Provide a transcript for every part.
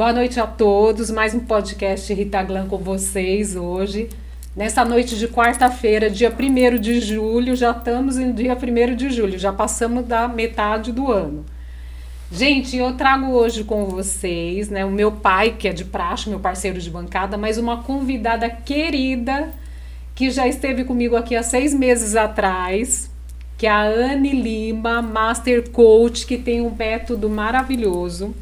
Boa noite a todos, mais um podcast Rita Glam com vocês hoje. Nessa noite de quarta-feira, dia 1º de julho, já estamos em dia 1º de julho, já passamos da metade do ano. Gente, eu trago hoje com vocês, né, o meu pai, que é de praxe, meu parceiro de bancada, mas uma convidada querida, que já esteve comigo aqui há 6 meses atrás, que é a Anne Lima, Master Coach, que tem um método maravilhoso,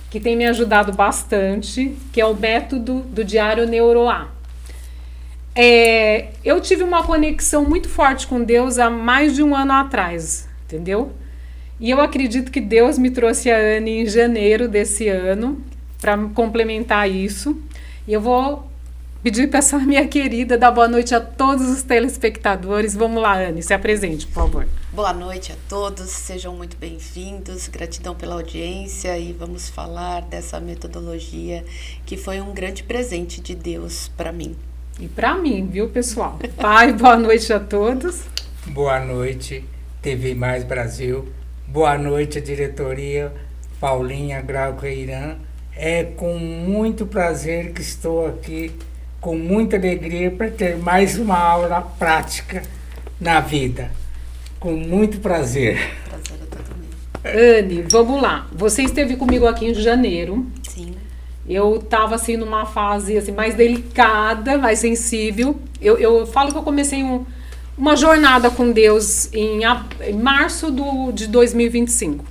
que tem me ajudado bastante, que é o método do Diário Neuroa. Eu tive uma conexão muito forte com Deus há mais de um ano atrás, entendeu? E eu acredito que Deus me trouxe a Anne em janeiro desse ano para complementar isso. E eu vou pedir para essa minha querida dar boa noite a todos os telespectadores. Vamos lá, Anne, se apresente, por favor. Boa noite a todos, sejam muito bem-vindos, gratidão pela audiência e vamos falar dessa metodologia que foi um grande presente de Deus para mim. E para mim, viu, pessoal? Pai, boa noite a todos. Boa noite, TV Mais Brasil. Boa noite, a diretoria Paulinha Glauco Irã. É com muito prazer que estou aqui, com muita alegria, para ter mais uma aula prática na vida. Com muito prazer. Prazer é todo meu. Anne, vamos lá. Você esteve comigo aqui em janeiro. Sim. Eu estava assim numa fase assim, mais delicada, mais sensível. Eu falo que eu comecei uma jornada com Deus em março de 2025.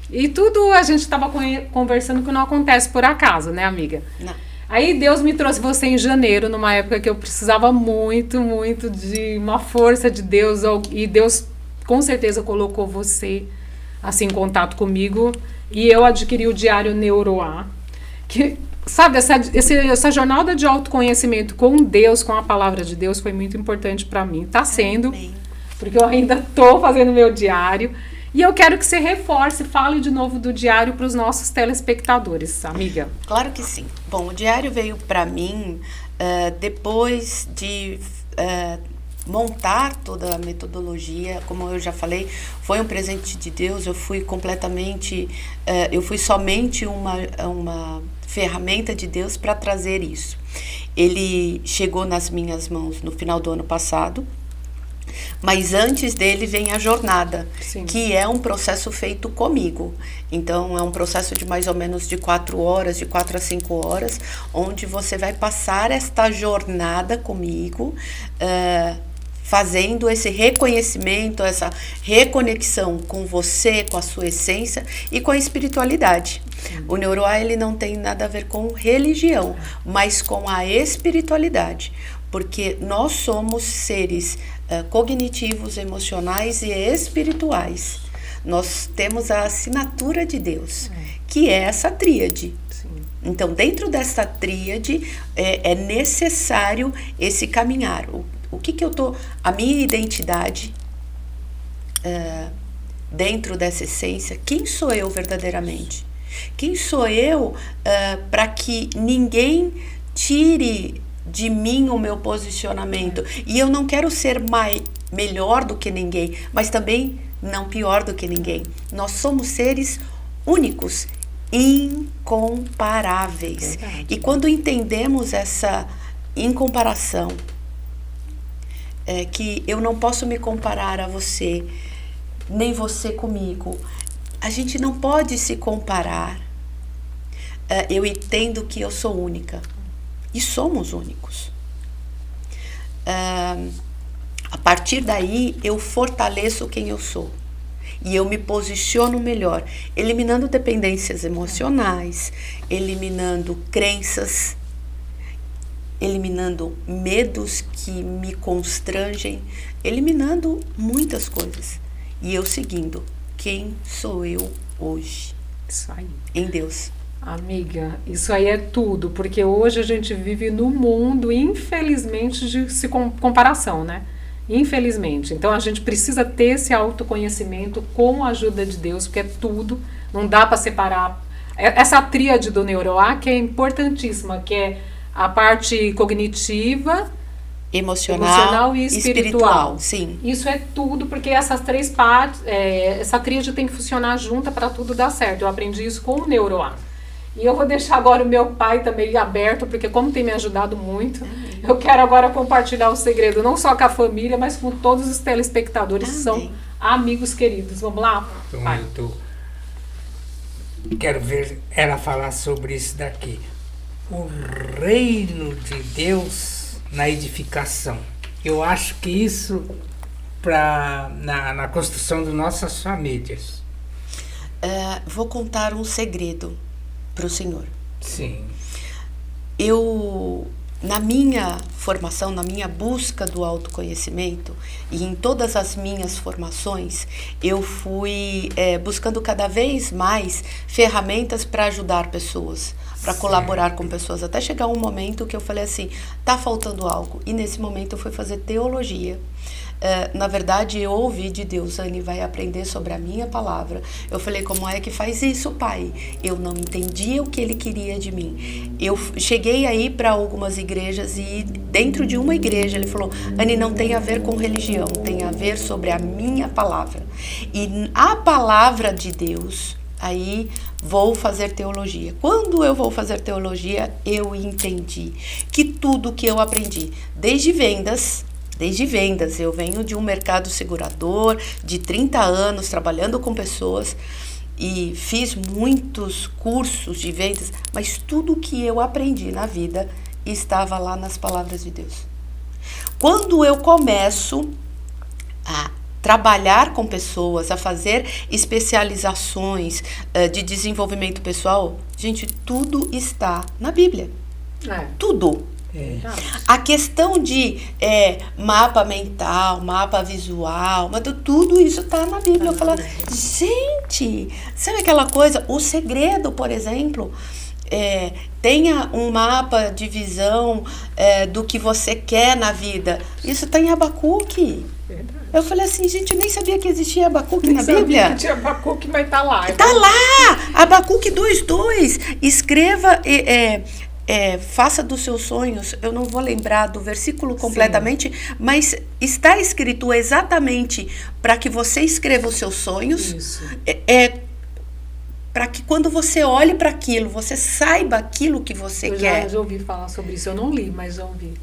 E tudo a gente estava conversando que não acontece por acaso, né, amiga? Não. Aí Deus me trouxe você em janeiro, numa época que eu precisava muito, muito de uma força de Deus. E Deus com certeza colocou você assim em contato comigo. E eu adquiri o Diário Neuroa, que, sabe, essa jornada de autoconhecimento com Deus, com a palavra de Deus, foi muito importante para mim. Está sendo, Amém. porque eu ainda estou fazendo meu diário. E eu quero que você reforce, fale de novo do diário para os nossos telespectadores, amiga. Claro que sim. Bom, o diário veio para mim depois de montar toda a metodologia. Como eu já falei, foi um presente de Deus. Eu fui somente uma ferramenta de Deus para trazer isso. Ele chegou nas minhas mãos no final do ano passado, mas antes dele vem a jornada, Sim. Que é um processo feito comigo. Então, é um processo de mais ou menos de 4 horas, de 4 a 5 horas, onde você vai passar esta jornada comigo, fazendo esse reconhecimento, essa reconexão com você, com a sua essência e com a espiritualidade. O Neuroa, ele não tem nada a ver com religião, mas com a espiritualidade, porque nós somos seres cognitivos, emocionais e espirituais. Nós temos a assinatura de Deus, que é essa tríade. Sim. Então, dentro dessa tríade, é necessário esse caminhar. A minha identidade, dentro dessa essência, quem sou eu verdadeiramente? Quem sou eu para que ninguém tire de mim o meu posicionamento? E eu não quero ser melhor do que ninguém, mas também não pior do que ninguém. Nós somos seres únicos, incomparáveis. Verdade. E quando entendemos essa incomparação, que eu não posso me comparar a você, nem você comigo, a gente não pode se comparar. Eu entendo que eu sou única. E somos únicos. A partir daí, eu fortaleço quem eu sou. E eu me posiciono melhor, eliminando dependências emocionais, eliminando crenças, eliminando medos que me constrangem, eliminando muitas coisas. E eu seguindo quem sou eu hoje. Isso aí. Em Deus. Amiga, isso aí é tudo, porque hoje a gente vive no mundo, infelizmente, de comparação, né? Infelizmente. Então a gente precisa ter esse autoconhecimento com a ajuda de Deus, porque é tudo, não dá para separar. Essa tríade do Neuroa, que é importantíssima, que é a parte cognitiva, emocional e espiritual. Sim. Isso é tudo, porque essas 3 partes, essa tríade tem que funcionar junta para tudo dar certo. Eu aprendi isso com o Neuroa. E eu vou deixar agora o meu pai também aberto, porque como tem me ajudado muito, eu quero agora compartilhar o segredo, não só com a família, mas com todos os telespectadores que são amigos queridos. Vamos lá? Então, Pai. Quero ver ela falar sobre isso daqui. O reino de Deus na edificação. Eu acho que isso na construção de nossas famílias. Vou contar um segredo para o senhor. Sim. Eu, na minha formação, na minha busca do autoconhecimento e em todas as minhas formações, eu fui buscando cada vez mais ferramentas para ajudar pessoas, para colaborar com pessoas, até chegar um momento que eu falei assim, tá faltando algo. E nesse momento eu fui fazer teologia. Na verdade, eu ouvi de Deus, Anne vai aprender sobre a minha palavra. Eu falei, como é que faz isso, pai? Eu não entendia o que ele queria de mim. Eu cheguei aí para algumas igrejas e dentro de uma igreja ele falou, Anne, não tem a ver com religião, tem a ver sobre a minha palavra. E a palavra de Deus, aí vou fazer teologia. Quando eu vou fazer teologia, eu entendi que tudo que eu aprendi, desde vendas, eu venho de um mercado segurador, de 30 anos, trabalhando com pessoas e fiz muitos cursos de vendas, mas tudo que eu aprendi na vida estava lá nas palavras de Deus. Quando eu começo a trabalhar com pessoas, a fazer especializações de desenvolvimento pessoal, gente, tudo está na Bíblia. Tudo. A questão de mapa mental, mapa visual, mas tudo isso está na Bíblia. Eu falo, gente, sabe aquela coisa? O segredo, por exemplo, tenha um mapa de visão do que você quer na vida. Isso está em Abacuque. Eu falei assim, gente, eu nem sabia que existia Abacuque na Bíblia. Sabia que tinha Abacuque, mas tá lá. Tá lá! Abacuque 2:2. Escreva... faça dos seus sonhos, eu não vou lembrar do versículo completamente, mas está escrito exatamente para que você escreva os seus sonhos, para que quando você olhe para aquilo, você saiba aquilo que você quer. Eu já ouvi falar sobre isso, eu não li, mas já ouvi.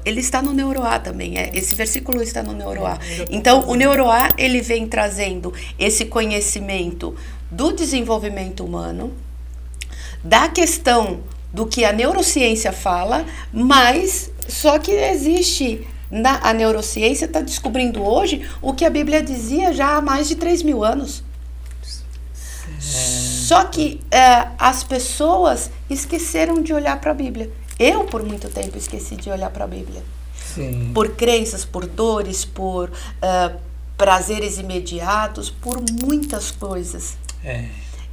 Ele está no Neuroá também, esse versículo está no Neuroá. Então, o Neuroá, ele vem trazendo esse conhecimento do desenvolvimento humano, da questão do que a neurociência fala, mas só que existe, a neurociência está descobrindo hoje o que a Bíblia dizia já há mais de 3.000 anos. Só que as pessoas esqueceram de olhar para a Bíblia. Eu, por muito tempo, esqueci de olhar para a Bíblia. Sim. Por crenças, por dores, por prazeres imediatos, por muitas coisas.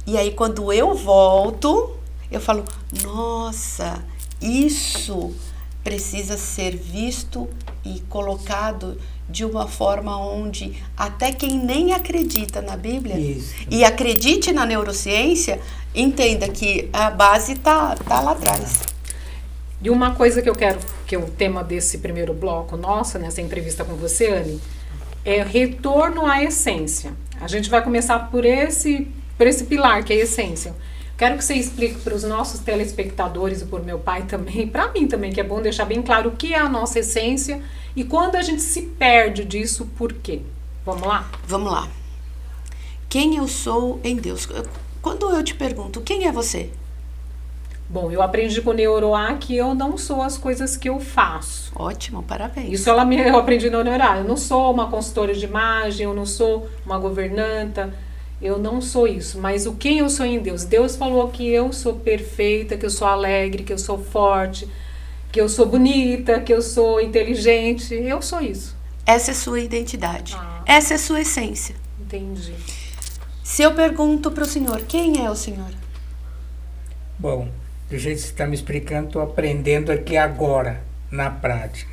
E aí, quando eu volto, eu falo, nossa, isso precisa ser visto e colocado de uma forma onde até quem nem acredita na Bíblia e acredite na neurociência, entenda que a base tá lá atrás. E uma coisa que eu quero, que é o tema desse primeiro bloco nosso, nessa entrevista com você, Anne, é retorno à essência. A gente vai começar por esse pilar, que é a essência. Quero que você explique para os nossos telespectadores e por meu pai também, para mim também, que é bom deixar bem claro o que é a nossa essência e quando a gente se perde disso, por quê? Vamos lá? Vamos lá. Quem eu sou em Deus? Quando eu te pergunto, quem é você? Bom, eu aprendi com o Neuroá que eu não sou as coisas que eu faço. Ótimo, parabéns. Isso eu aprendi no Neuroá. Eu não sou uma consultora de imagem, eu não sou uma governanta. Eu não sou isso, mas o quem eu sou em Deus? Deus falou que eu sou perfeita, que eu sou alegre, que eu sou forte, que eu sou bonita, que eu sou inteligente. Eu sou isso. Essa é sua identidade. Essa é sua essência. Entendi. Se eu pergunto para o Senhor, quem é o Senhor? Bom, do jeito que você está me explicando, estou aprendendo aqui agora, na prática.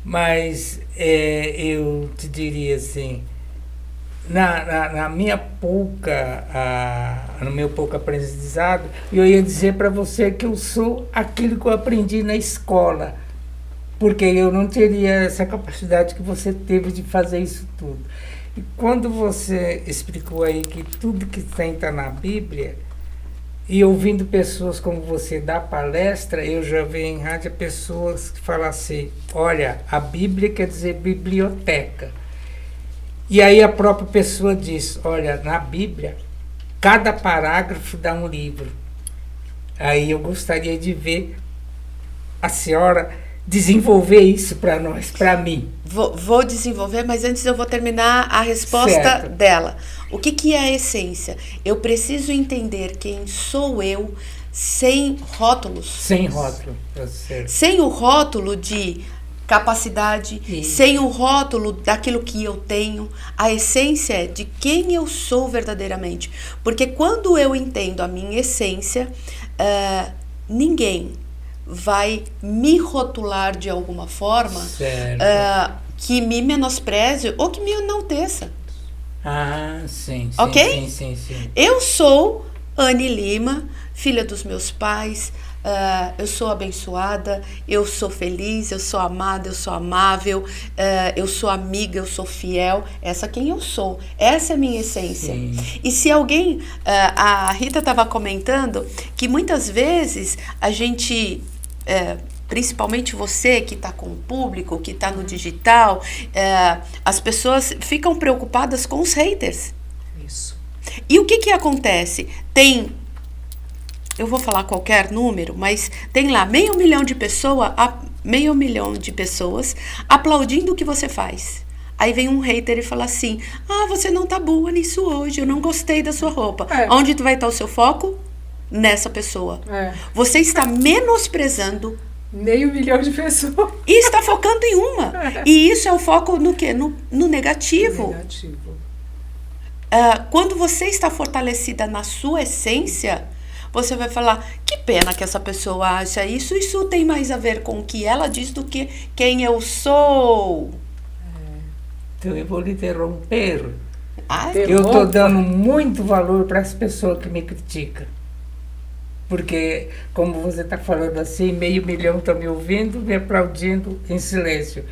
Mas eu te diria assim... No meu pouco aprendizado, eu ia dizer para você que eu sou aquilo que eu aprendi na escola, porque eu não teria essa capacidade que você teve de fazer isso tudo. E quando você explicou aí que tudo que tem está na Bíblia, E ouvindo pessoas como você dar palestra, eu já vi em rádio pessoas que falam assim, olha, a Bíblia quer dizer biblioteca. E aí a própria pessoa diz, olha, na Bíblia, cada parágrafo dá um livro. Aí eu gostaria de ver a senhora desenvolver isso para nós, para mim. Vou desenvolver, mas antes eu vou terminar a resposta dela. O que é a essência? Eu preciso entender quem sou eu sem rótulos. Sem rótulo, certo. Sem o rótulo de capacidade, sem o rótulo daquilo que eu tenho. A essência é de quem eu sou verdadeiramente. Porque quando eu entendo a minha essência, ninguém vai me rotular de alguma forma que me menospreze ou que me enalteça. Ah, sim. Ok? Sim. Eu sou Anne Lima, filha dos meus pais, eu sou abençoada, eu sou feliz, eu sou amada, eu sou amável, eu sou amiga, eu sou fiel. Essa é quem eu sou, essa é a minha essência. Sim. E se alguém, a Rita estava comentando que muitas vezes a gente, principalmente você que está com o público, que está no digital, as pessoas ficam preocupadas com os haters. Isso. E o que acontece? Eu vou falar qualquer número, mas tem lá meio milhão de pessoas aplaudindo o que você faz. Aí vem um hater e fala assim, você não tá boa nisso hoje, eu não gostei da sua roupa. Onde vai estar o seu foco? Nessa pessoa. Você está menosprezando meio milhão de pessoas. E está focando em uma. E isso é o foco no quê? No negativo. Quando você está fortalecida na sua essência, você vai falar, que pena que essa pessoa acha isso. Isso tem mais a ver com o que ela diz do que quem eu sou. Então eu vou lhe interromper. Eu estou dando muito valor para as pessoas que me criticam. Porque, como você está falando assim, meio milhão está me ouvindo, me aplaudindo em silêncio.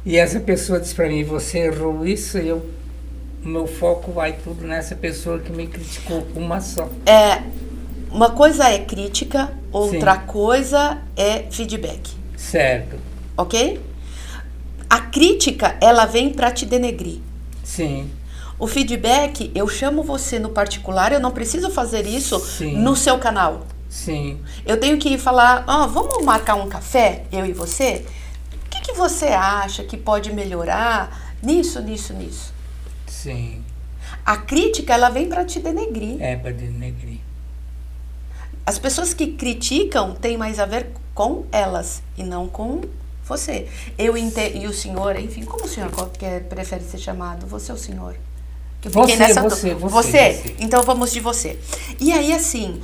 E essa pessoa diz para mim, você errou isso, o meu foco vai tudo nessa pessoa que me criticou, uma só. Uma coisa é crítica, outra coisa é feedback. Certo. Ok? A crítica, ela vem para te denegrir. Sim. O feedback, eu chamo você no particular, eu não preciso fazer isso no seu canal. Sim. Eu tenho que falar, vamos marcar um café, eu e você? O que você acha que pode melhorar nisso? Sim. A crítica, ela vem para te denegrir. Para denegrir. As pessoas que criticam têm mais a ver com elas e não com você. E o senhor, enfim, como o senhor prefere ser chamado? Você ou o senhor? Você. Então vamos de você. E aí, assim,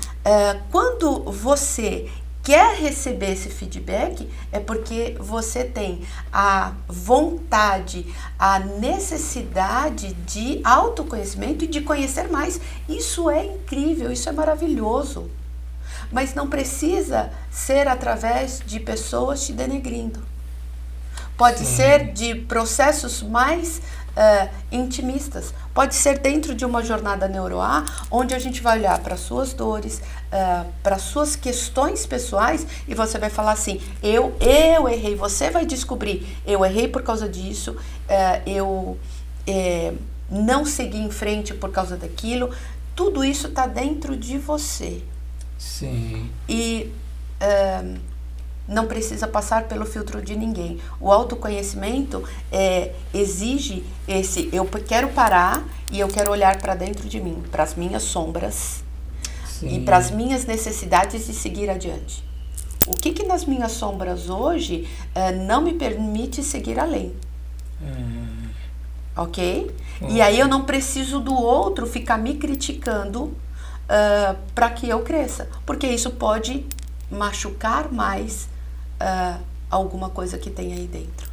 quando você quer receber esse feedback, é porque você tem a vontade, a necessidade de autoconhecimento e de conhecer mais. Isso é incrível, isso é maravilhoso. Mas não precisa ser através de pessoas te denegrindo. Pode ser de processos mais intimistas. Pode ser dentro de uma jornada NeuroA, onde a gente vai olhar para suas dores, para suas questões pessoais, e você vai falar assim, eu errei. Você vai descobrir, eu errei por causa disso, eu não segui em frente por causa daquilo. Tudo isso está dentro de você. Sim. E não precisa passar pelo filtro de ninguém. O autoconhecimento exige eu quero parar e eu quero olhar para dentro de mim, para as minhas sombras e para as minhas necessidades de seguir adiante. O que nas minhas sombras hoje não me permite seguir além? Ok? E aí eu não preciso do outro ficar me criticando para que eu cresça, porque isso pode machucar mais alguma coisa que tem aí dentro.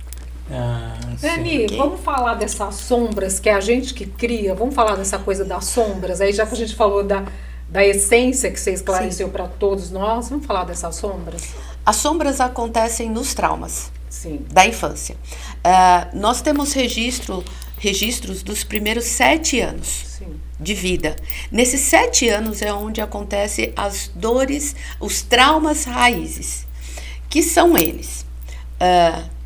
Dani, vamos falar dessas sombras que é a gente que cria, vamos falar dessa coisa das sombras, aí já que a gente falou da essência que você esclareceu para todos nós, vamos falar dessas sombras? As sombras acontecem nos traumas da infância. Nós temos registro registros dos primeiros 7 anos Sim. de vida. Nesses 7 anos é onde acontecem as dores, os traumas raízes, que são eles: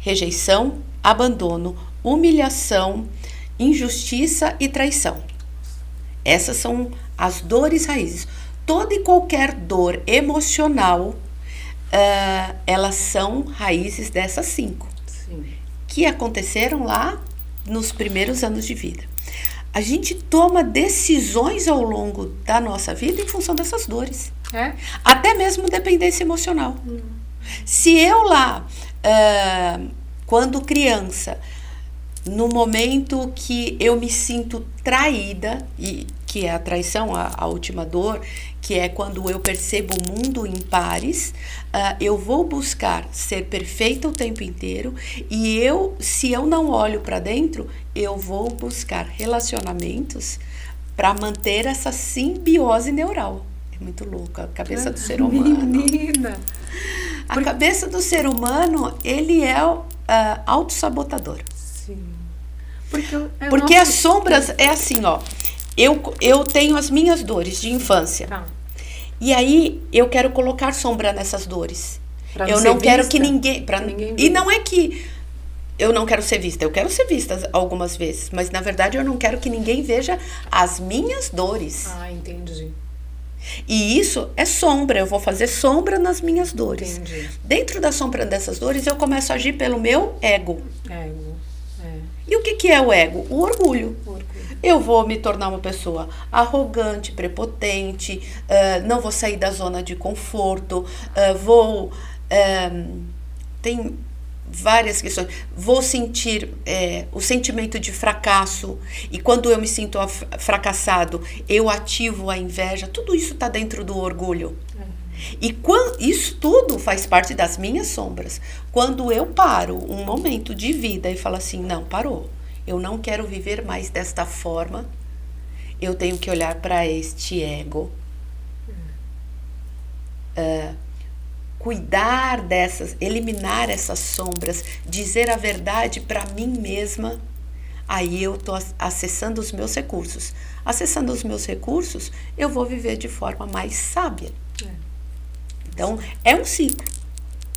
rejeição, abandono, humilhação, injustiça e traição. Essas são as dores raízes. Toda e qualquer dor emocional, elas são raízes dessas 5, Sim. que aconteceram lá nos primeiros anos de vida. A gente toma decisões ao longo da nossa vida em função dessas dores. É? Até mesmo dependência emocional. Se eu lá, quando criança, no momento que eu me sinto traída, e que é a traição, a última dor, que é quando eu percebo o mundo em pares, eu vou buscar ser perfeita o tempo inteiro, e se eu não olho para dentro, eu vou buscar relacionamentos para manter essa simbiose neural. É muito louco a cabeça do ser humano. Menina! A cabeça do ser humano, ele é autossabotador. Sim. Porque as sombras é assim, ó. Eu tenho as minhas dores de infância. Tá. E aí eu quero colocar sombra nessas dores. Pra Eu ser não quero vista? que ninguém. Ninguém E vê. não é que eu não quero ser vista. Eu quero ser vista algumas vezes. Mas na verdade eu não quero que ninguém veja as minhas dores. Ah, entendi. E isso é sombra. Eu vou fazer sombra nas minhas dores. Entendi. Dentro da sombra dessas dores, eu começo a agir pelo meu ego. Ego. E o que é o ego? O orgulho. Orgulho. Eu vou me tornar uma pessoa arrogante, prepotente, não vou sair da zona de conforto, tem várias questões. Vou sentir o sentimento de fracasso, e quando eu me sinto fracassado, eu ativo a inveja. Tudo isso está dentro do orgulho. E isso tudo faz parte das minhas sombras. Quando eu paro um momento de vida e falo assim, não, parou. Eu não quero viver mais desta forma. Eu tenho que olhar para este ego. Cuidar dessas, eliminar essas sombras, dizer a verdade para mim mesma. Aí eu estou acessando os meus recursos. Acessando os meus recursos, eu vou viver de forma mais sábia. Então, é um ciclo.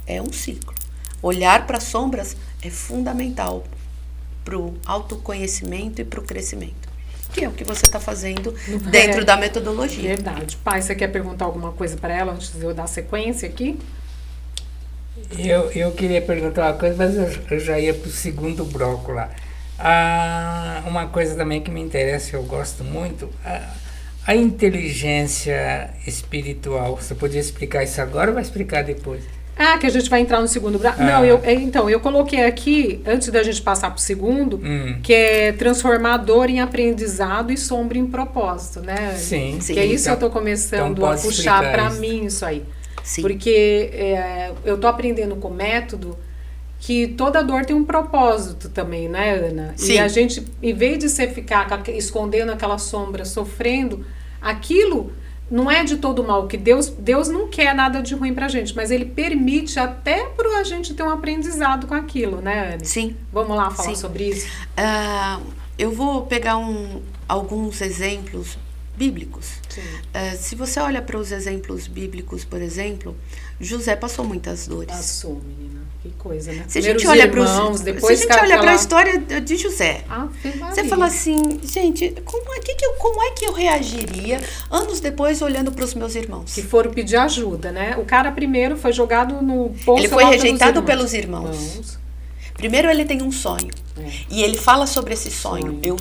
É um ciclo. Olhar para as sombras é fundamental para o autoconhecimento e para o crescimento, que é o que você está fazendo dentro da metodologia. Verdade. Pai, você quer perguntar alguma coisa para ela antes de eu dar sequência aqui? Eu queria perguntar uma coisa, mas eu já ia para o segundo bloco lá. Uma coisa também que me interessa, eu gosto muito, a inteligência espiritual. Você podia explicar isso agora ou vai explicar depois? Que a gente vai entrar no segundo bloco. Não, eu coloquei aqui, antes da gente passar para o segundo, que é transformar dor em aprendizado e sombra em propósito, né? Sim. Que é isso que eu estou começando a puxar para mim isso aí. Sim. Porque eu estou aprendendo com o método que toda dor tem um propósito também, né, Ana? Sim. E a gente, em vez de você ficar escondendo aquela sombra, sofrendo, aquilo não é de todo mal, que Deus não quer nada de ruim pra gente, mas Ele permite até para a gente ter um aprendizado com aquilo, né, Ana? Sim. Vamos lá falar Sim. sobre isso? Eu vou pegar alguns exemplos bíblicos. Sim. Se você olha para os exemplos bíblicos, por exemplo, José passou muitas dores. Passou, menina. Que coisa, né? Se a Primeiro gente olha irmãos, depois se a gente olha para a história de José, você fala assim, gente, como é que eu reagiria anos depois olhando para os meus irmãos? Que foram pedir ajuda, né? O cara primeiro foi jogado no poço. Ele foi lá rejeitado pelos irmãos. Primeiro ele tem um sonho. E ele fala sobre esse sonho. Eu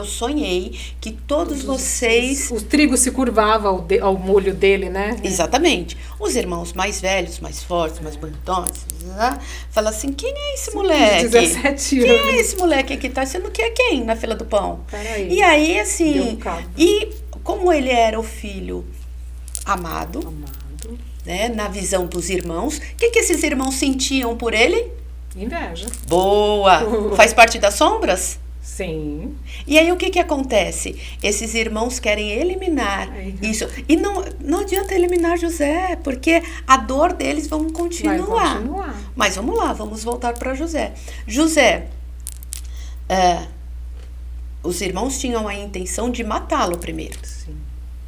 sonhei que todos vocês... O trigo se curvava ao molho dele, né? Exatamente. Os irmãos mais velhos, mais fortes, mais bonitões, fala assim, quem é esse moleque? 17 anos. Quem é esse moleque que tá sendo que é quem na fila do pão? Peraí. E aí, assim... Deu um cabo. E como ele era o filho amado, né, na visão dos irmãos, o que esses irmãos sentiam por ele? Inveja. Boa! Faz parte das sombras? Sim. E aí o que acontece? Esses irmãos querem eliminar isso. E não adianta eliminar José, porque a dor deles vai continuar. Mas vamos lá, vamos voltar para José. José os irmãos tinham a intenção de matá-lo primeiro. Sim.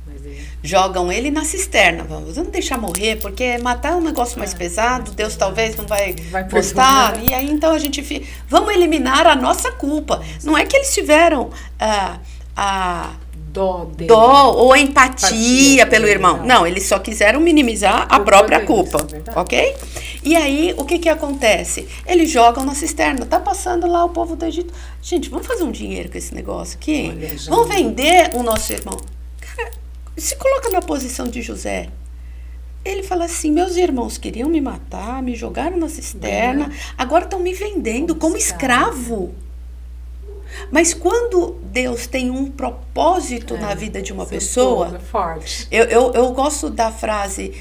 Mas Jogam ele na cisterna. Vamos deixar morrer, porque matar é um negócio mais pesado. Deus talvez não vai gostar. perdoar. E aí então a gente vamos eliminar a nossa culpa. Não é que eles tiveram a dó dele. dó ou empatia pelo dele, irmão. Não, eles só quiseram minimizar a Culpa própria deles, culpa, verdade. ok? E aí, o que que acontece? Eles jogam na cisterna. Tá passando lá o povo do Egito. Gente, vamos fazer um dinheiro com esse negócio aqui? Olha, já. Vamos vender o nosso irmão. Cara, se coloca na posição de José. Ele fala assim, meus irmãos queriam me matar, me jogaram na cisterna, agora estão me vendendo como escravo. Mas quando Deus tem um propósito na vida de uma Seu pessoa, povo é forte. eu gosto da frase,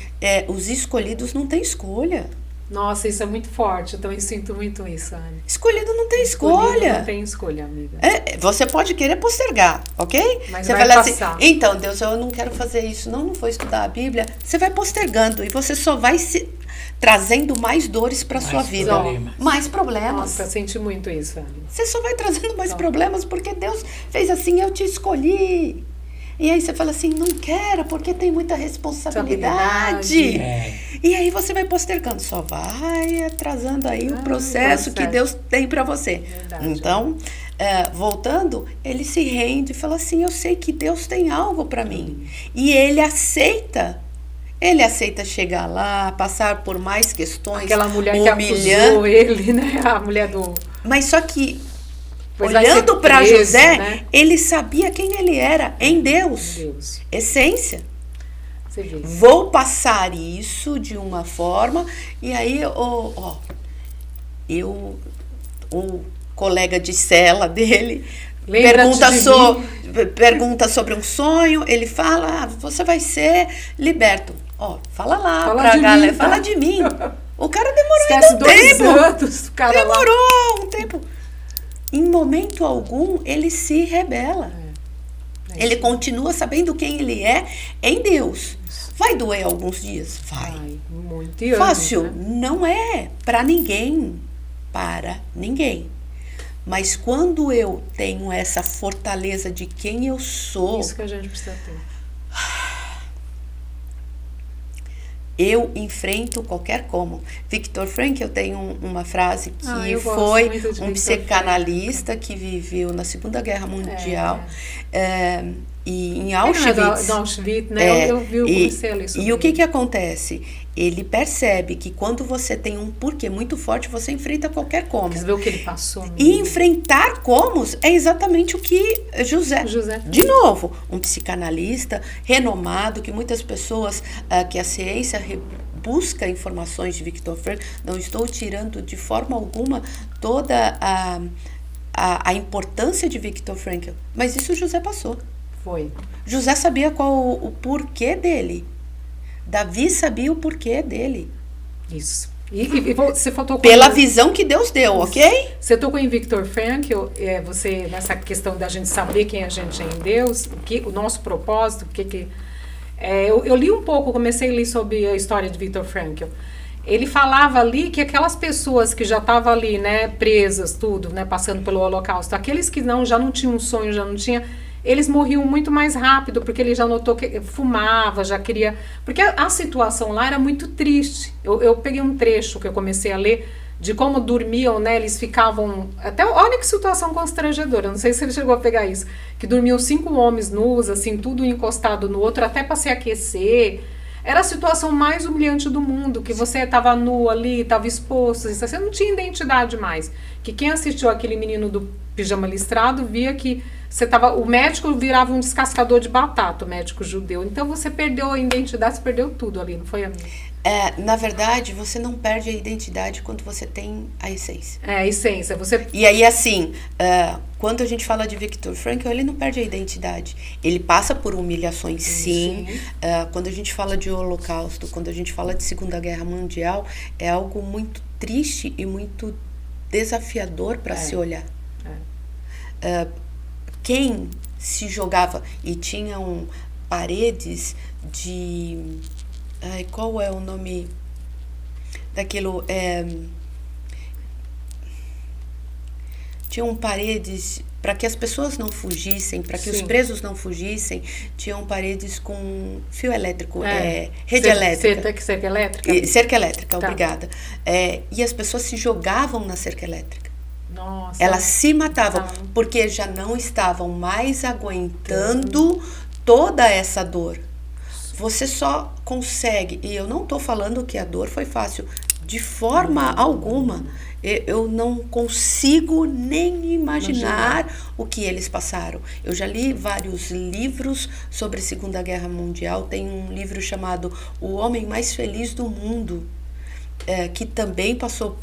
os escolhidos não têm escolha. Nossa, isso é muito forte. Eu também sinto muito isso, Anne. Escolhido não tem Escolhido escolha. Não tem escolha, amiga. Você pode querer postergar, ok? Mas Você vai fala passar. assim, então, Deus, eu não quero fazer isso, não vou estudar a Bíblia. Você vai postergando e você só vai se trazendo mais dores para sua vida. problemas. Mais problemas. Nossa, eu senti muito isso, Anne. Você só vai trazendo mais problemas porque Deus fez assim, eu te escolhi. E aí você fala assim, não quero porque tem muita responsabilidade. É. E aí você vai postergando, só vai atrasando aí o processo que Deus tem para você. Verdade. Então, voltando, ele se rende e fala assim, eu sei que Deus tem algo para mim. E ele aceita. Ele aceita chegar lá, passar por mais questões, Aquela mulher que humilhando. acusou ele, né? A mulher do... Mas só que, Pois vai ser olhando para preso, José, né? ele sabia quem ele era, em Deus. Deus. Essência. Você vê. Vou passar isso de uma forma, e aí, o colega de cela dele pergunta sobre um sonho, ele fala, você vai ser liberto. Fala lá Fala pra de galera, mim, tá? fala de mim. O cara demorou Esquece ainda um 2 tempo. anos, o cara lá. Demorou um tempo. Em momento algum, ele se rebela. Ele continua sabendo quem ele é em Deus. Vai doer alguns dias? Vai. Ai, muito. E anos, Fácil? né? Não é para ninguém. Para ninguém. Mas quando eu tenho essa fortaleza de quem eu sou, Isso que a gente precisa ter. eu enfrento qualquer como. Viktor Frankl tem uma frase que eu gosto foi muito de um Viktor psicanalista que viveu na Segunda Guerra Mundial e em Ele Auschwitz. não é do Auschwitz, né? Eu comecei a ler sobre E o que ele. que acontece? Ele percebe que quando você tem um porquê muito forte, você enfrenta qualquer como. Quis ver o que ele passou. E enfrentar comos é exatamente o que José. De novo, um psicanalista renomado, que muitas pessoas, que a ciência busca informações de Viktor Frankl, não estou tirando de forma alguma toda a importância de Viktor Frankl, mas isso José passou. Foi. José sabia qual o porquê dele. Davi sabia o porquê dele. Isso. E você faltou Pela visão que Deus deu, ok? Você tocou em Viktor Frankl, você, nessa questão da gente saber quem a gente é em Deus, o nosso propósito, eu li um pouco, comecei a ler sobre a história de Viktor Frankl. Ele falava ali que aquelas pessoas que já estavam ali, né, presas, tudo, né, passando pelo Holocausto, aqueles que já não tinham um sonho, já não tinha... Eles morriam muito mais rápido, porque ele já notou que fumava, já queria... Porque a situação lá era muito triste. Eu peguei um trecho que eu comecei a ler, de como dormiam, né? Eles ficavam... Olha que situação constrangedora, não sei se ele chegou a pegar isso. Que dormiam 5 homens nus, assim, tudo encostado no outro, até para se aquecer. Era a situação mais humilhante do mundo, que você estava nu ali, estava exposto, você não tinha identidade mais. Que quem assistiu aquele menino do pijama listrado via que o médico virava um descascador de batata, o médico judeu. Então você perdeu a identidade, você perdeu tudo ali, não foi, amiga? Na verdade, você não perde a identidade quando você tem a essência. A essência. E aí, assim, quando a gente fala de Viktor Frankl, ele não perde a identidade. Ele passa por humilhações, sim. Quando a gente fala de Holocausto, quando a gente fala de Segunda Guerra Mundial, é algo muito triste e muito desafiador para se olhar. Quem se jogava e tinham paredes de... qual é o nome daquilo? tinham paredes para que as pessoas não fugissem, para que os Sim. presos não fugissem, tinham paredes com fio elétrico, rede Cerca- elétrica. cerca elétrica? Cerca elétrica, Tá. obrigada. E as pessoas se jogavam na cerca elétrica. Nossa. Elas se matavam, Ah. porque já não estavam mais aguentando toda essa dor. Você só consegue, e eu não estou falando que a dor foi fácil, de forma alguma. Eu não consigo nem imaginar o que eles passaram. Eu já li vários livros sobre a Segunda Guerra Mundial. Tem um livro chamado O Homem Mais Feliz do Mundo, que também passou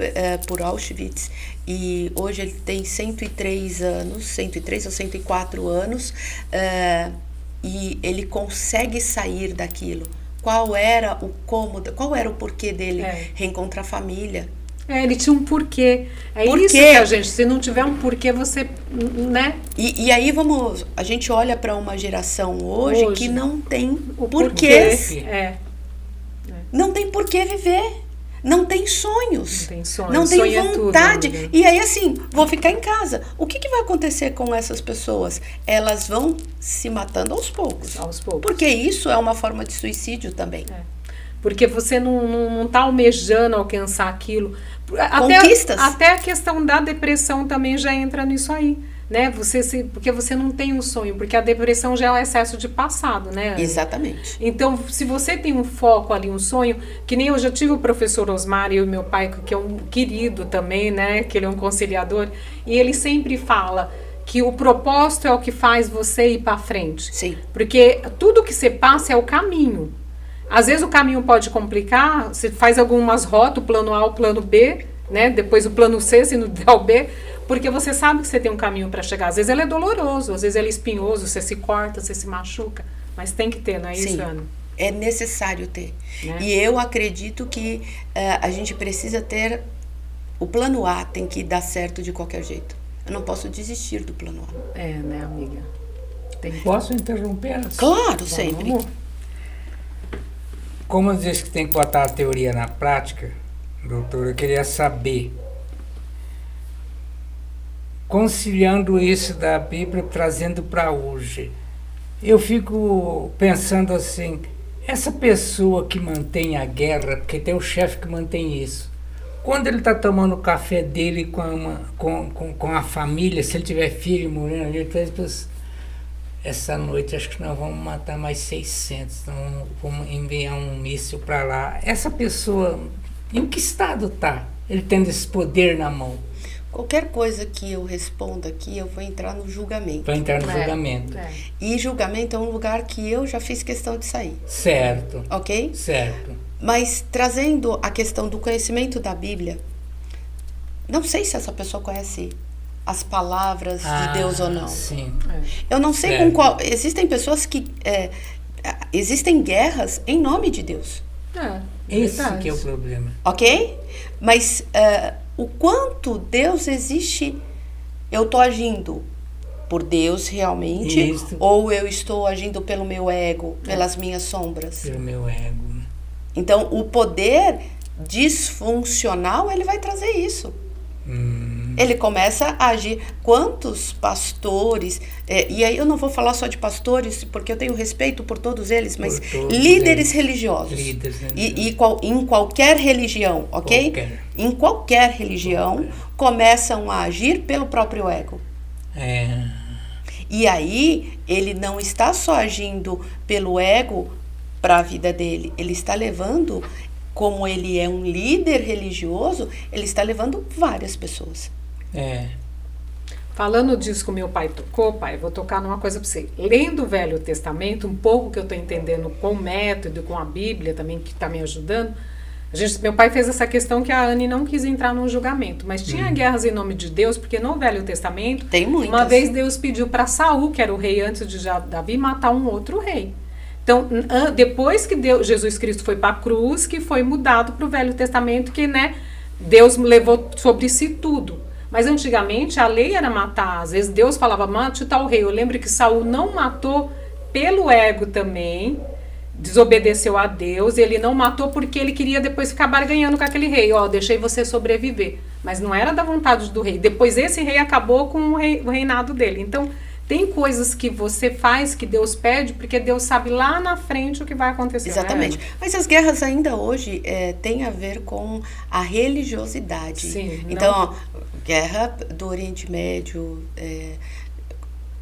por Auschwitz, e hoje ele tem 103 anos, 103 ou 104 anos, e ele consegue sair daquilo. Qual era o cômodo, qual era o porquê dele reencontrar a família? Ele tinha um porquê. Por Isso quê? que a gente, se não tiver um porquê, você, né? E aí a gente olha para uma geração hoje que não tem O porquês. Não Não tem porquê viver. Não tem sonhos. tem sonho. Não tem Sonho é tudo, vontade. amiga. E aí, assim, vou ficar em casa. O que vai acontecer com essas pessoas? Elas vão se matando aos poucos. Aos poucos. Porque isso é uma forma de suicídio também. Porque você não tá almejando alcançar aquilo. Conquistas. Até a questão da depressão também já entra nisso aí, né? Porque você não tem um sonho, porque a depressão já é um excesso de passado, né, Anne? Exatamente. Então, se você tem um foco ali, um sonho, que nem eu já tive o professor Osmar e o meu pai, que é um querido também, né? Que ele é um conciliador, e ele sempre fala que o propósito é o que faz você ir para frente. Sim. Porque tudo que você passa é o caminho. Às vezes o caminho pode complicar, você faz algumas rotas, o plano A, o plano B, né? Depois o plano C, se não der o B, porque você sabe que você tem um caminho para chegar. Às vezes ele é doloroso, às vezes ele é espinhoso, você se corta, você se machuca, mas tem que ter, não é isso, Sim. Ana? É necessário ter. Né? E eu acredito que a gente precisa ter... O plano A tem que dar certo de qualquer jeito. Eu não posso desistir do plano A. Né, amiga? Tem que... Posso interromper? Claro, sempre. Vamos. Como eu disse que tem que botar a teoria na prática, doutor, eu queria saber, conciliando isso da Bíblia, trazendo para hoje, eu fico pensando assim, essa pessoa que mantém a guerra, porque tem o chefe que mantém isso, quando ele está tomando o café dele com a família, se ele tiver filho morando ali, ele faz, essa noite acho que nós vamos matar mais 600, então vamos enviar um míssil para lá. Essa pessoa, em que estado está? Ele tendo esse poder na mão. Qualquer coisa que eu responda aqui, eu vou entrar no julgamento. Para entrar no julgamento. E julgamento é um lugar que eu já fiz questão de sair. Certo. Ok? Certo. Mas trazendo a questão do conhecimento da Bíblia, não sei se essa pessoa conhece as palavras de Deus ou não. Sim. Eu não sei com qual... Existem pessoas que... existem guerras em nome de Deus. Esse que é o problema. Ok? Mas o quanto Deus existe, eu estou agindo por Deus realmente, Isso. ou eu estou agindo pelo meu ego, pelas minhas sombras. Pelo meu ego. Então, o poder disfuncional, ele vai trazer isso. Ele começa a agir. Quantos pastores, e aí eu não vou falar só de pastores, porque eu tenho respeito por todos eles, mas todos líderes eles. Religiosos. Líderes Em qualquer religião, ok? Qualquer. Em qualquer religião, começam a agir pelo próprio ego. E aí, ele não está só agindo pelo ego para a vida dele, ele está levando, como ele é um líder religioso, ele está levando várias pessoas. Falando disso que o meu pai tocou, pai, vou tocar numa coisa para você. Lendo o Velho Testamento, um pouco que eu estou entendendo com o método, com a Bíblia também, que está me ajudando, meu pai fez essa questão que a Anne não quis entrar num julgamento, mas tinha guerras em nome de Deus, porque no Velho Testamento, Tem muitas. uma vez Deus pediu para Saul, que era o rei antes de Davi, matar um outro rei. Então, depois que Jesus Cristo foi para a cruz, que foi mudado para o Velho Testamento, que, né, Deus levou sobre si tudo. Mas antigamente a lei era matar. Às vezes Deus falava, mate tal rei. Eu lembro que Saul não matou pelo ego também, desobedeceu a Deus, ele não matou porque ele queria depois ficar barganhando com aquele rei. Ó, deixei você sobreviver. Mas não era da vontade do rei. Depois esse rei acabou com o reinado dele. Então, tem coisas que você faz que Deus pede, porque Deus sabe lá na frente o que vai acontecer. Exatamente. Né? Mas as guerras ainda hoje têm a ver com a religiosidade. Sim, então, ó, guerra do Oriente Médio,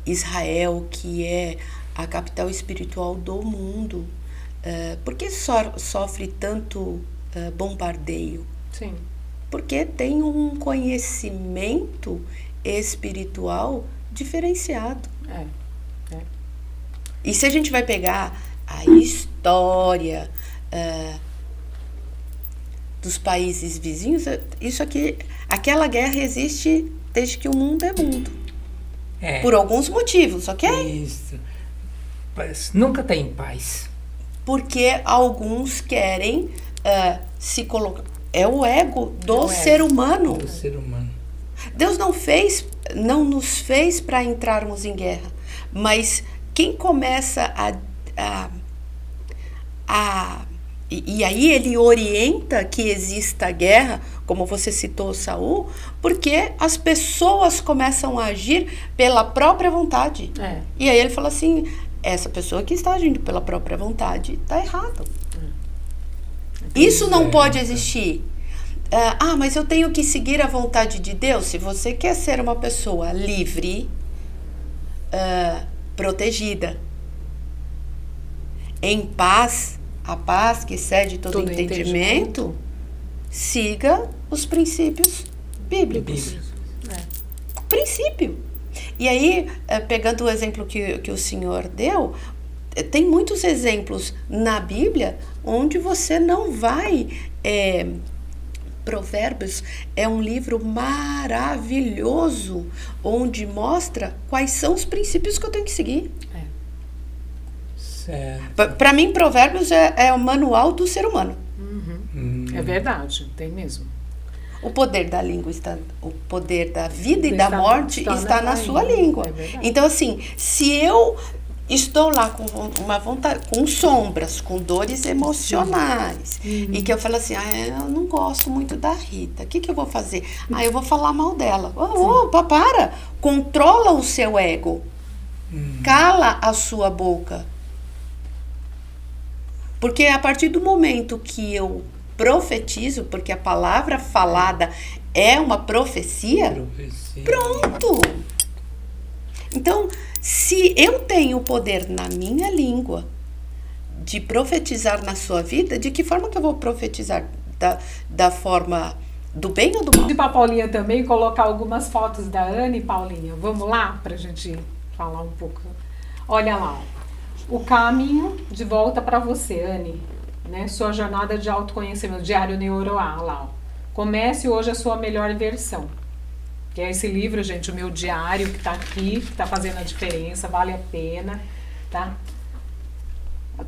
Israel, que é a capital espiritual do mundo. Por que sofre tanto bombardeio? Sim. Porque tem um conhecimento espiritual diferenciado. E se a gente vai pegar a história dos países vizinhos, isso aqui, aquela guerra existe desde que o mundo é mundo. Por alguns motivos, ok? Isso. Nunca tem paz. Porque alguns querem se colocar. É o ego do ser humano. Do ser humano. Deus não nos fez para entrarmos em guerra. Mas quem começa e aí ele orienta que exista guerra, como você citou Saul, porque as pessoas começam a agir pela própria vontade. E aí ele fala assim, essa pessoa que está agindo pela própria vontade está errado. Isso não pode existir. Mas eu tenho que seguir a vontade de Deus. Se você quer ser uma pessoa livre, protegida, em paz, a paz que excede todo entendimento, siga os princípios bíblicos. Princípio. E aí, pegando o exemplo que o senhor deu, tem muitos exemplos na Bíblia onde você não vai... Provérbios é um livro maravilhoso, onde mostra quais são os princípios que eu tenho que seguir. Para mim, Provérbios é o manual do ser humano. É verdade, tem mesmo. O poder da língua o poder da vida e da morte está na sua língua. Então, assim, se eu estou lá com uma vontade, com sombras, com dores emocionais, e que eu falo assim, eu não gosto muito da Rita, o que eu vou fazer? Eu vou falar mal dela. Opa, para! Controla o seu ego. Cala a sua boca. Porque a partir do momento que eu profetizo, porque a palavra falada é uma profecia. Pronto! Então, se eu tenho o poder na minha língua de profetizar na sua vida, de que forma que eu vou profetizar? Da forma do bem ou do mal? E para a Paulinha também colocar algumas fotos da Anne, Paulinha. Vamos lá para a gente falar um pouco. Olha lá, o caminho de volta para você, Anne, né? Sua jornada de autoconhecimento, Diário Neuroá, lá. Ó. Comece hoje a sua melhor versão. Que é esse livro, gente, o meu diário que tá aqui, que tá fazendo a diferença, vale a pena, tá?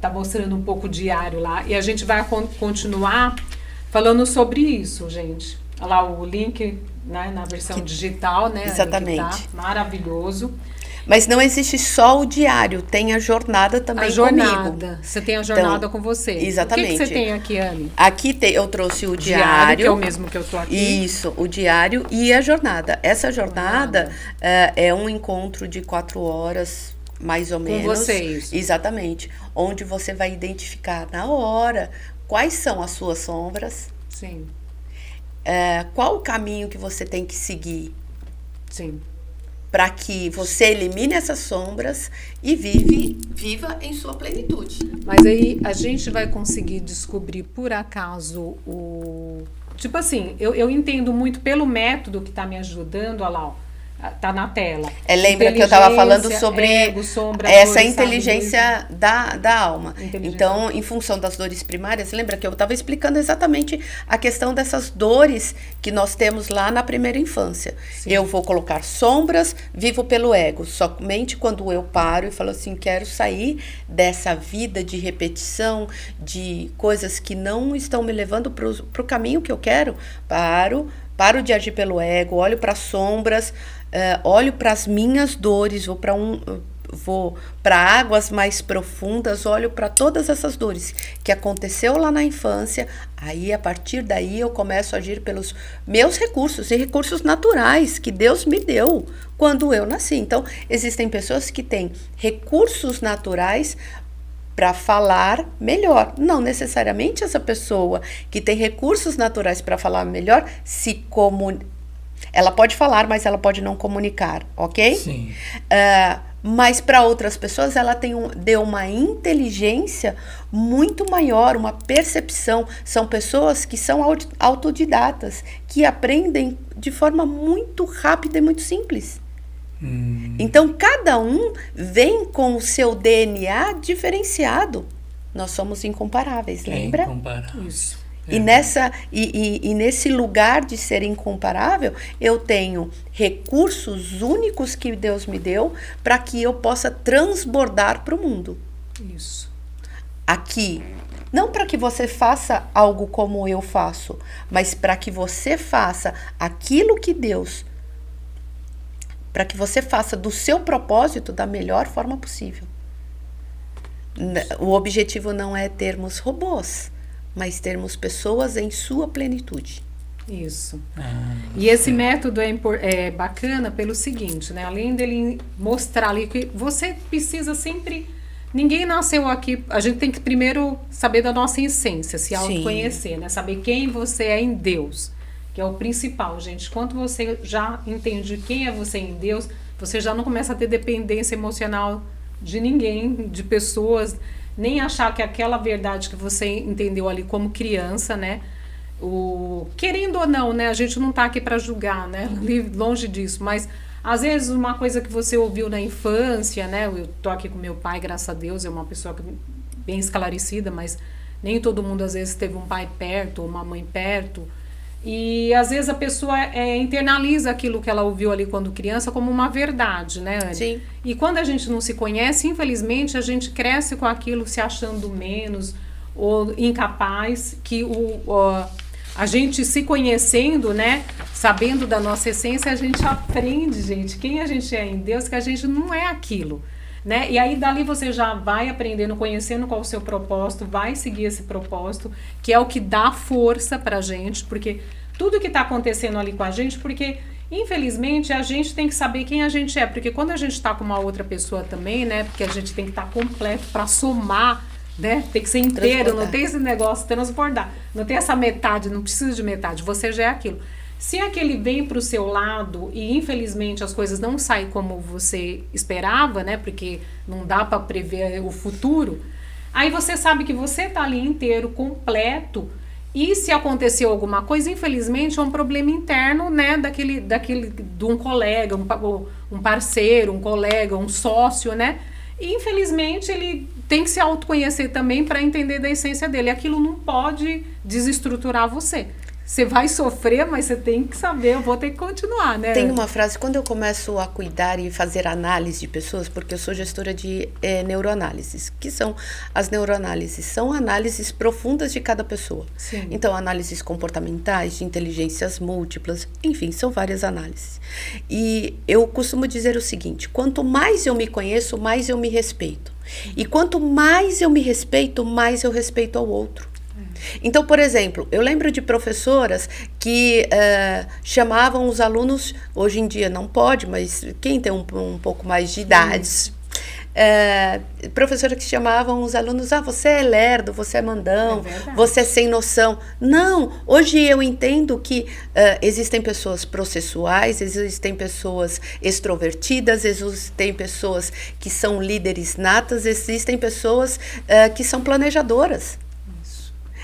Tá mostrando um pouco o diário lá. E a gente vai continuar falando sobre isso, gente. Olha lá o link, né, na versão digital, né? Exatamente. Tá maravilhoso. Mas não existe só o diário, tem a jornada também comigo. A jornada. Você tem a jornada com você. Exatamente. O que você tem aqui, Anne? Aqui eu trouxe o diário. Que é o mesmo que eu tô aqui. Isso, o diário e a jornada. Essa jornada é um encontro de 4 horas, mais ou menos. Com vocês. Exatamente. Onde você vai identificar na hora quais são as suas sombras. Sim. Qual o caminho que você tem que seguir. Sim. Para que você elimine essas sombras e viva em sua plenitude. Mas aí a gente vai conseguir descobrir por acaso o... Tipo assim, eu entendo muito pelo método que está me ajudando, olha lá, ó, tá na tela. Lembra que eu estava falando sobre ego, sombra, essa dores, inteligência da alma. Então, inteligência. em função das dores primárias, lembra que eu estava explicando exatamente a questão dessas dores que nós temos lá na primeira infância. Sim. Eu vou colocar sombras, vivo pelo ego. Somente quando eu paro e falo assim, quero sair dessa vida de repetição, de coisas que não estão me levando para o caminho que eu quero, paro de agir pelo ego, olho para as sombras, olho para as minhas dores, vou para vou para águas mais profundas, olho para todas essas dores que aconteceu lá na infância, aí a partir daí eu começo a agir pelos meus recursos e recursos naturais que Deus me deu quando eu nasci. Então, existem pessoas que têm recursos naturais para falar melhor. Não necessariamente essa pessoa que tem recursos naturais para falar melhor se comunica. Ela pode falar, mas ela pode não comunicar, ok? Sim. Mas para outras pessoas ela deu uma inteligência muito maior, uma percepção. São pessoas que são autodidatas, que aprendem de forma muito rápida e muito simples. Então, cada um vem com o seu DNA diferenciado. Nós somos incomparáveis, lembra? Incomparável. Isso. E nesse lugar de ser incomparável, eu tenho recursos únicos que Deus me deu para que eu possa transbordar para o mundo. Isso. Aqui, não para que você faça algo como eu faço, mas para que você faça aquilo que Deus, para que você faça do seu propósito da melhor forma possível. O objetivo não é termos robôs, mas termos pessoas em sua plenitude. Isso. E esse método é bacana pelo seguinte, né? Além dele mostrar ali que você precisa sempre... Ninguém nasceu aqui... A gente tem que primeiro saber da nossa essência, se autoconhecer, né? Saber quem você é em Deus, que é o principal, gente. Quando você já entende quem é você em Deus, você já não começa a ter dependência emocional de ninguém, de pessoas... Nem achar que aquela verdade que você entendeu ali como criança, né? Querendo ou não, né? A gente não tá aqui para julgar, né? Longe disso. Mas, às vezes, uma coisa que você ouviu na infância, né? Eu tô aqui com meu pai, graças a Deus, é uma pessoa bem esclarecida, mas nem todo mundo, às vezes, teve um pai perto ou uma mãe perto. E, às vezes, a pessoa internaliza aquilo que ela ouviu ali quando criança como uma verdade, né, Anny? Sim. E quando a gente não se conhece, infelizmente, a gente cresce com aquilo se achando menos ou incapaz, que a gente se conhecendo, né, sabendo da nossa essência, a gente aprende, gente, quem a gente é em Deus, que a gente não é aquilo, né? E aí dali você já vai aprendendo, conhecendo qual o seu propósito, vai seguir esse propósito, que é o que dá força pra gente, porque tudo que tá acontecendo ali com a gente, porque infelizmente a gente tem que saber quem a gente é, porque quando a gente tá com uma outra pessoa também, né, porque a gente tem que estar completo pra somar, né, tem que ser inteiro, não tem esse negócio de transbordar, não tem essa metade, não precisa de metade, você já é aquilo. Se aquele vem para o seu lado e infelizmente as coisas não saem como você esperava, né? Porque não dá para prever o futuro. Aí você sabe que você está ali inteiro, completo. E se aconteceu alguma coisa, infelizmente é um problema interno, né? De um colega, um parceiro, um colega, um sócio, né? E infelizmente ele tem que se autoconhecer também para entender da essência dele. Aquilo não pode desestruturar você. Você vai sofrer, mas você tem que saber, eu vou ter que continuar, né? Tem uma frase, quando eu começo a cuidar e fazer análise de pessoas, porque eu sou gestora de neuroanálises, que são as neuroanálises, são análises profundas de cada pessoa. Sim. Então, análises comportamentais, de inteligências múltiplas, enfim, são várias análises. E eu costumo dizer o seguinte, quanto mais eu me conheço, mais eu me respeito. E quanto mais eu me respeito, mais eu respeito ao outro. Então, por exemplo, eu lembro de professoras que chamavam os alunos, hoje em dia não pode, mas quem tem um pouco mais de idades, professoras que chamavam os alunos, você é lerdo, você é mandão, você é sem noção. Não, hoje eu entendo que existem pessoas processuais, existem pessoas extrovertidas, existem pessoas que são líderes natas, existem pessoas que são planejadoras.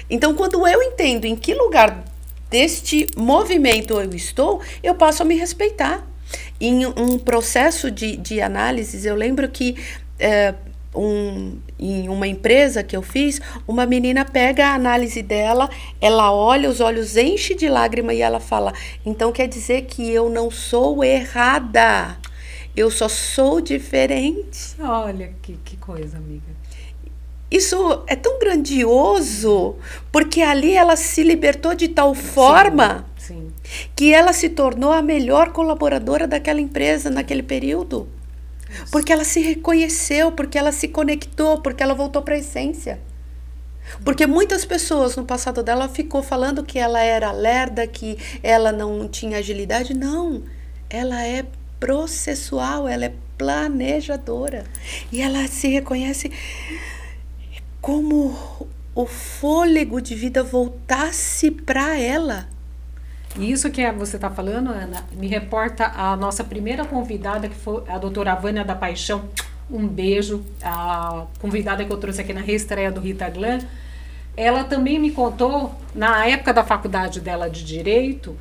Então, quando eu entendo em que lugar deste movimento eu estou, eu passo a me respeitar. Em um processo de análises, eu lembro que em uma empresa que eu fiz, uma menina pega a análise dela, ela olha, os olhos enchem de lágrima e ela fala, então quer dizer que eu não sou errada, eu só sou diferente. Olha que coisa, amiga. Isso é tão grandioso, porque ali ela se libertou de tal forma que ela se tornou a melhor colaboradora daquela empresa naquele período. Porque ela se reconheceu, porque ela se conectou, porque ela voltou para a essência. Porque muitas pessoas no passado dela ficou falando que ela era lerda, que ela não tinha agilidade. Não, ela é processual, ela é planejadora. E ela se reconhece como o fôlego de vida voltasse para ela. E isso que você está falando, Ana, me reporta a nossa primeira convidada, que foi a doutora Vânia da Paixão. Um beijo, a convidada que eu trouxe aqui na reestreia do Rita Glam. Ela também me contou, na época da faculdade dela de Direito,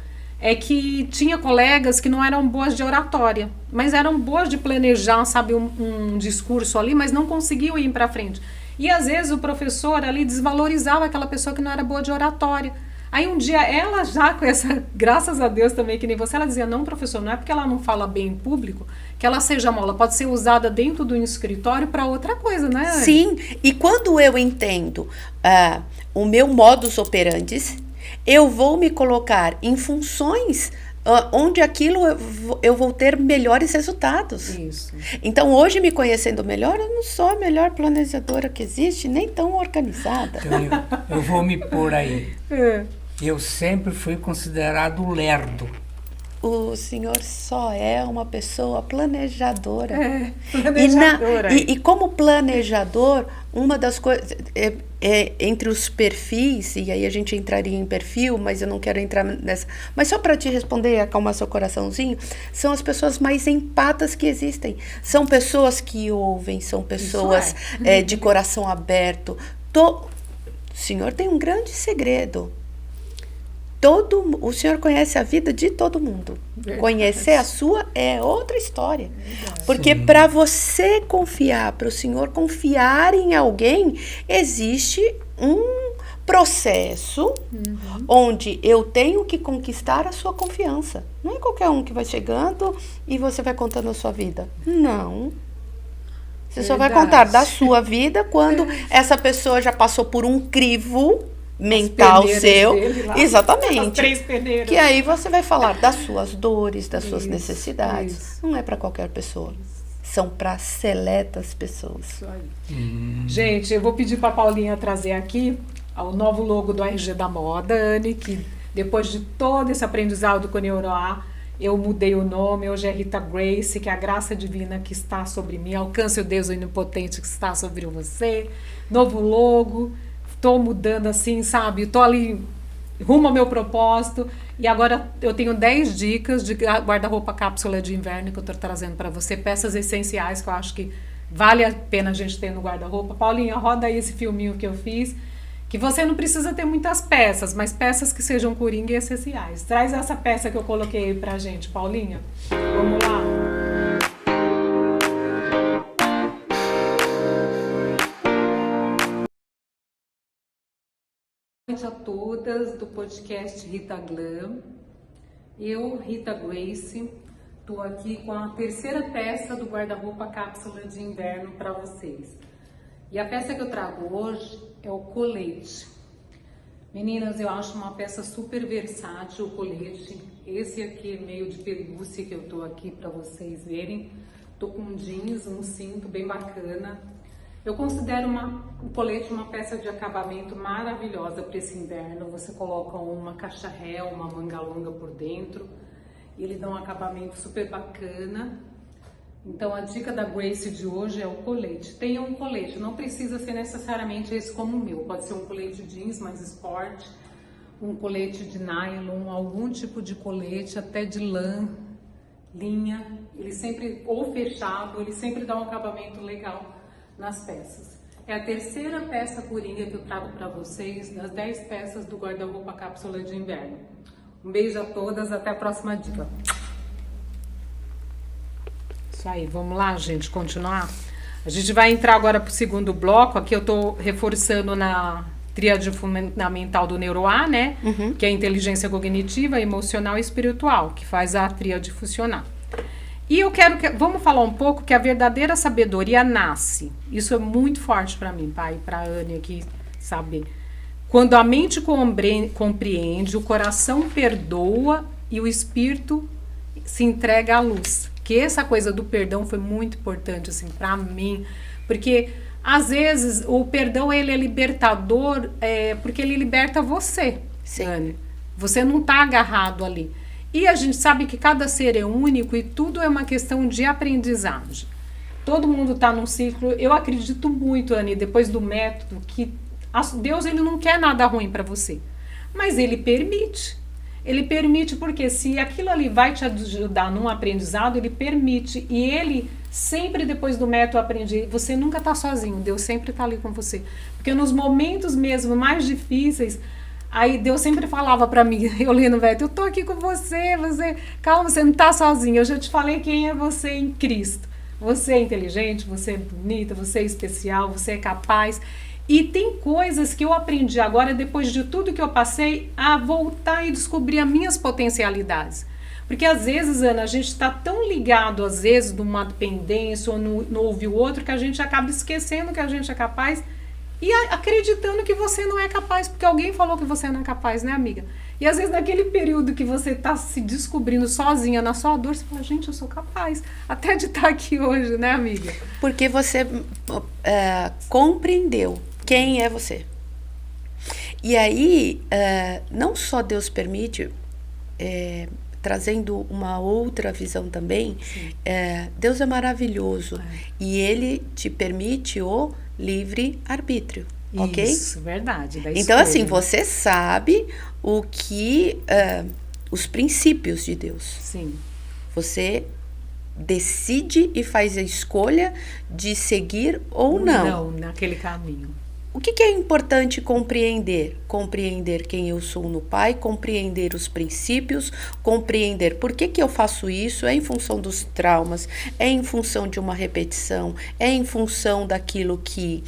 que tinha colegas que não eram boas de oratória, mas eram boas de planejar, sabe, um discurso ali, mas não conseguiam ir para frente. E às vezes o professor ali desvalorizava aquela pessoa que não era boa de oratória. Aí um dia ela já com essa, graças a Deus também, que nem você, ela dizia, não, professor, não é porque ela não fala bem em público, que ela seja mal, ela pode ser usada dentro do escritório para outra coisa, né? Sim, e quando eu entendo o meu modus operandi, eu vou me colocar em funções onde aquilo eu vou ter melhores resultados. Isso. Então, hoje, me conhecendo melhor, eu não sou a melhor planejadora que existe, nem tão organizada. Eu vou me pôr aí. É. Eu sempre fui considerado lerdo. O senhor só é uma pessoa planejadora. Planejadora. E como planejador, uma das coisas... entre os perfis, e aí a gente entraria em perfil, mas eu não quero entrar nessa... Mas só para te responder e acalmar seu coraçãozinho, são as pessoas mais empatas que existem. São pessoas que ouvem, são pessoas de coração aberto. O senhor tem um grande segredo. O senhor conhece a vida de todo mundo. Verdade. Conhecer a sua é outra história. Verdade. Porque para você confiar, para o senhor confiar em alguém, existe um processo onde eu tenho que conquistar a sua confiança. Não é qualquer um que vai chegando e você vai contando a sua vida. Não. Você só vai contar da sua vida quando essa pessoa já passou por um crivo mental seu, exatamente. As 3 peneiras. Que aí você vai falar das suas dores, das suas necessidades. Não é para qualquer pessoa. São para seletas pessoas. Isso aí. Gente, eu vou pedir para Paulinha trazer aqui o novo logo do RG da Moda, Anne, que depois de todo esse aprendizado com o Neuroa, eu mudei o nome, hoje é Rita Grace, que é a graça divina que está sobre mim, alcance o Deus onipotente que está sobre você, novo logo. Tô mudando assim, sabe? Tô ali rumo ao meu propósito. E agora eu tenho 10 dicas de guarda-roupa cápsula de inverno que eu tô trazendo para você. Peças essenciais que eu acho que vale a pena a gente ter no guarda-roupa. Paulinha, roda aí esse filminho que eu fiz. Que você não precisa ter muitas peças, mas peças que sejam coringa e essenciais. Traz essa peça que eu coloquei aí pra gente, Paulinha. Vamos lá. Boa noite a todas do podcast Rita Glam. Eu, Rita Grace, estou aqui com a terceira peça do guarda-roupa cápsula de inverno para vocês. E a peça que eu trago hoje é o colete. Meninas, eu acho uma peça super versátil o colete. Esse aqui é meio de pelúcia que eu estou aqui para vocês verem. Estou com jeans, um cinto bem bacana. Eu considero o colete uma peça de acabamento maravilhosa para esse inverno. Você coloca uma caixa ré, uma manga longa por dentro. E ele dá um acabamento super bacana. Então a dica da Grace de hoje é o colete. Tenha um colete, não precisa ser necessariamente esse como o meu. Pode ser um colete jeans mais esporte, um colete de nylon, algum tipo de colete, até de lã, linha. Ele sempre, ou fechado, ele sempre dá um acabamento legal nas peças. É a terceira peça coringa que eu trago para vocês, das 10 peças do guarda-roupa cápsula de inverno. Um beijo a todas, até a próxima dica. Isso aí, vamos lá, gente, continuar. A gente vai entrar agora para o segundo bloco. Aqui eu estou reforçando na tríade fundamental do Neuroa, né? Que é a inteligência cognitiva, emocional e espiritual, que faz a tríade funcionar. E eu quero vamos falar um pouco que a verdadeira sabedoria nasce. Isso é muito forte para mim, pai, para a Anne aqui saber. Quando a mente compreende, o coração perdoa e o espírito se entrega à luz. que essa coisa do perdão foi muito importante, assim, pra mim, porque às vezes o perdão, ele é libertador, porque ele liberta você, Dani. Você não tá agarrado ali. E a gente sabe que cada ser é único e tudo é uma questão de aprendizagem. Todo mundo está num ciclo. Eu acredito muito, Anny, depois do método, que Deus, ele não quer nada ruim para você. Mas ele permite. Ele permite porque se aquilo ali vai te ajudar num aprendizado, ele permite. E ele sempre, depois do método, aprende. Você nunca está sozinho. Deus sempre está ali com você. Porque nos momentos mesmo mais difíceis, aí Deus sempre falava para mim, eu lendo, eu tô aqui com você, calma, você não tá sozinho, eu já te falei quem é você em Cristo. Você é inteligente, você é bonita, você é especial, você é capaz. E tem coisas que eu aprendi agora, depois de tudo que eu passei, a voltar e descobrir as minhas potencialidades. Porque às vezes, Ana, a gente está tão ligado, às vezes, numa dependência ou no ouvir o outro, que a gente acaba esquecendo que a gente é capaz e acreditando que você não é capaz, porque alguém falou que você não é capaz, né, amiga? E às vezes naquele período que você está se descobrindo sozinha na sua dor, você fala, gente, eu sou capaz até de estar aqui hoje, né, amiga? Porque você compreendeu quem é você. E aí, não só Deus permite, trazendo uma outra visão também, Deus é maravilhoso e Ele te permite o livre-arbítrio, ok? Isso, verdade. Então, assim, você sabe o que, os princípios de Deus. Sim. Você decide e faz a escolha de seguir ou não. Não, naquele caminho. O que é importante compreender? Compreender quem eu sou no Pai, compreender os princípios, compreender por que eu faço isso, é em função dos traumas, é em função de uma repetição, é em função daquilo que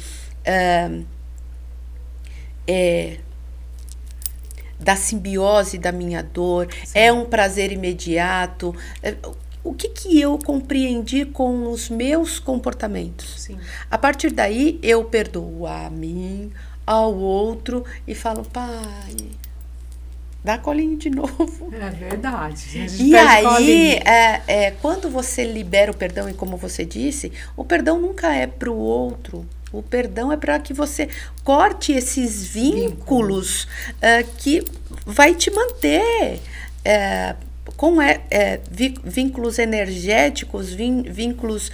da simbiose da minha dor, sim, é um prazer imediato. O que eu compreendi com os meus comportamentos? Sim. A partir daí, eu perdoo a mim, ao outro e falo, pai, dá colinho de novo. É verdade. E aí, quando você libera o perdão, e como você disse, o perdão nunca é para o outro. O perdão é para que você corte esses vínculos que vai te manter com vínculos energéticos, vínculos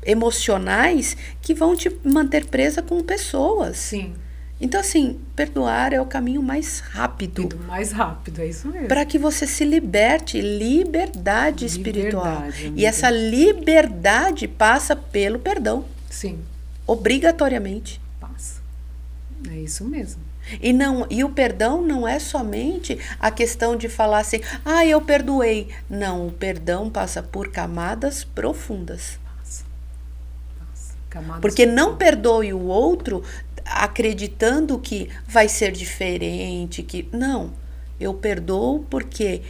emocionais que vão te manter presa com pessoas. Sim. Então, assim, perdoar é o caminho mais rápido. Mais rápido, é isso mesmo. Para que você se liberte, liberdade espiritual. E essa liberdade passa pelo perdão. Sim. Obrigatoriamente. Passa. É isso mesmo. E o perdão não é somente a questão de falar assim, eu perdoei. Não, o perdão passa por camadas profundas. Passa. Camadas porque profundas. Não perdoe o outro acreditando que vai ser diferente, que não. Eu perdoo porque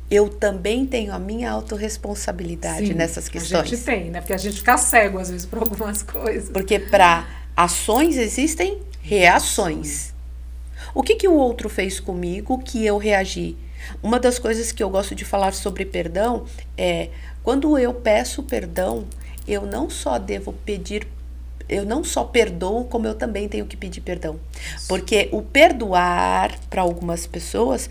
eu também tenho a minha autorresponsabilidade nessas questões. A gente tem, né? Porque a gente fica cego às vezes por algumas coisas. Porque para ações existem reações. O que o outro fez comigo que eu reagi? Uma das coisas que eu gosto de falar sobre perdão é, quando eu peço perdão, eu não só perdoo, como eu também tenho que pedir perdão. Porque o perdoar, para algumas pessoas,